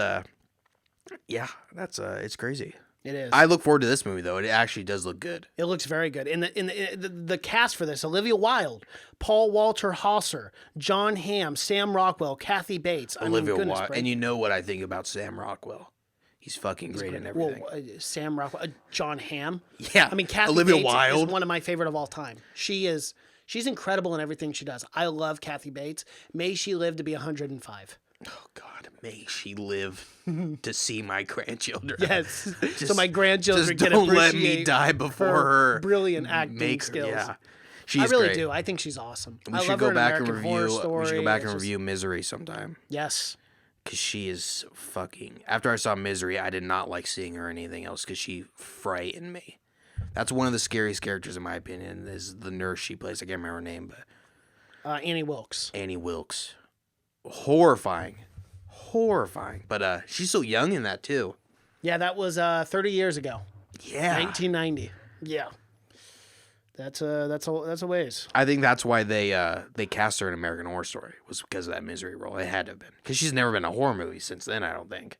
it's crazy. It is. I look forward to this movie though. It actually does look good. It looks very good. In the cast for this: Olivia Wilde, Paul Walter Hauser, John Hamm, Sam Rockwell, Kathy Bates. Olivia goodness, Wilde. Brett. And you know what I think about Sam Rockwell. He's fucking great in everything. Well, Sam Rockwell, John Hamm. Yeah, I mean, Kathy Olivia Bates Wilde. is one of my favorite of all time. She's incredible in everything she does. I love Kathy Bates. May she live to be 105. Oh God, may she live to see my grandchildren. Yes, Just- so my grandchildren just can don't appreciate let me die before her brilliant acting make her- skills. Yeah, she's I really great. do. I think she's awesome. We I should love go her in back and American Horror review. Story. We should go back and It's just- review Misery sometime. Yes. Because she is fucking. After I saw Misery, I did not like seeing her or anything else because she frightened me. That's one of the scariest characters in my opinion. Is the nurse she plays. I can't remember her name, but Annie Wilkes. Annie Wilkes. Horrifying. But she's so young in that too. Yeah, that was 30 years ago. Yeah. 1990. Yeah. That's a ways. I think that's why they cast her in American Horror Story was because of that Misery role. It had to have been because she's never been in a horror movie since then. I don't think.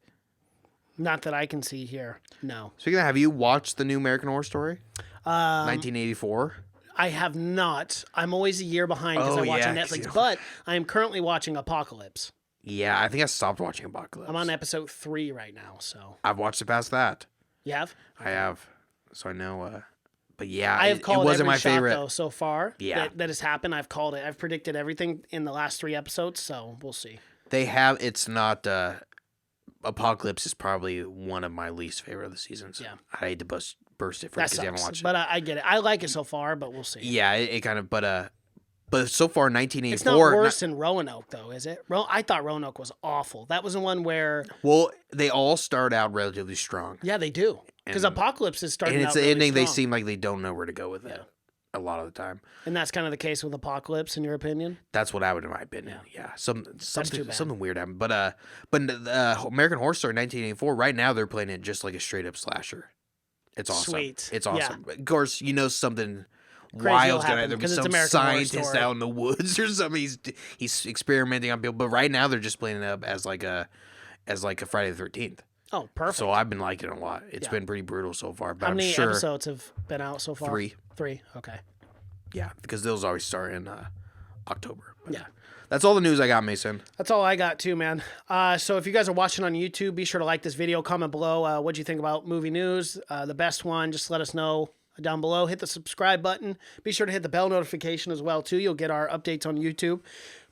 Not that I can see here. No. Speaking of, have you watched the new American Horror Story? 1984. I have not. I'm always a year behind because Oh, I watch yeah, on 'cause Netflix, you- but I am currently watching Apocalypse. Yeah, I think I stopped watching Apocalypse. I'm on episode 3 right now, so. I've watched it past that. You have? I have, so I know. But yeah, I have it called wasn't every my shot, favorite. though, so far. Yeah. That has happened. I've called it. I've predicted everything in the last 3 episodes, so we'll see. They have. It's not. Apocalypse is probably one of my least favorite of the seasons. Yeah. I hate to burst it for you That because you haven't sucks. watched it. But I get it. I like it so far, but we'll see. Yeah, it kind of. But so far, 1984. It's not worse than Roanoke, though, is it? I thought Roanoke was awful. That was the one where, Well, they all start out relatively strong, yeah, they do. Because And- Apocalypse is starting and out it's the really ending. They strong. seem like they don't know where to go with it. A lot of the time, And that's kind of the case with Apocalypse, in your opinion? that's what I would, in my opinion. Yeah, too something bad. something weird happened. But American Horror Story 1984. Right now, they're playing it just like a straight up slasher. It's awesome. Sweet. It's Yeah. awesome. Of course, you know something Crazy will wild's gonna happen, either be 'cause it's some American Horror scientist Story. out in the woods or something. He's experimenting on people. But right now, they're just playing it up as like a Friday the 13th. Oh, perfect. So I've been liking it a lot. It's Yeah. been pretty brutal so far. But How I'm many sure episodes have been out so far? 3. 3, okay. Yeah, because those always start in October. But Yeah. that's all the news I got, Mason. That's all I got too, man. So if you guys are watching on YouTube, be sure to like this video, comment below what you think about movie news. The best one, just let us know down below. Hit the subscribe button. Be sure to hit the bell notification as well too. You'll get our updates on YouTube.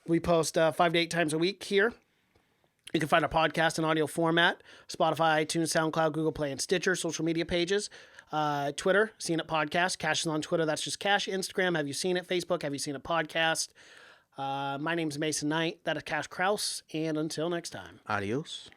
We post 5 to 8 times a week here. You can find our podcast in audio format, Spotify, iTunes, SoundCloud, Google Play, and Stitcher, social media pages. Twitter, Seen It Podcast. Cash is on Twitter. That's just Cash. Instagram, Have You Seen It? Facebook, Have You Seen It Podcast. My name's Mason Knight. That is Cash Kraus. And until next time. Adios.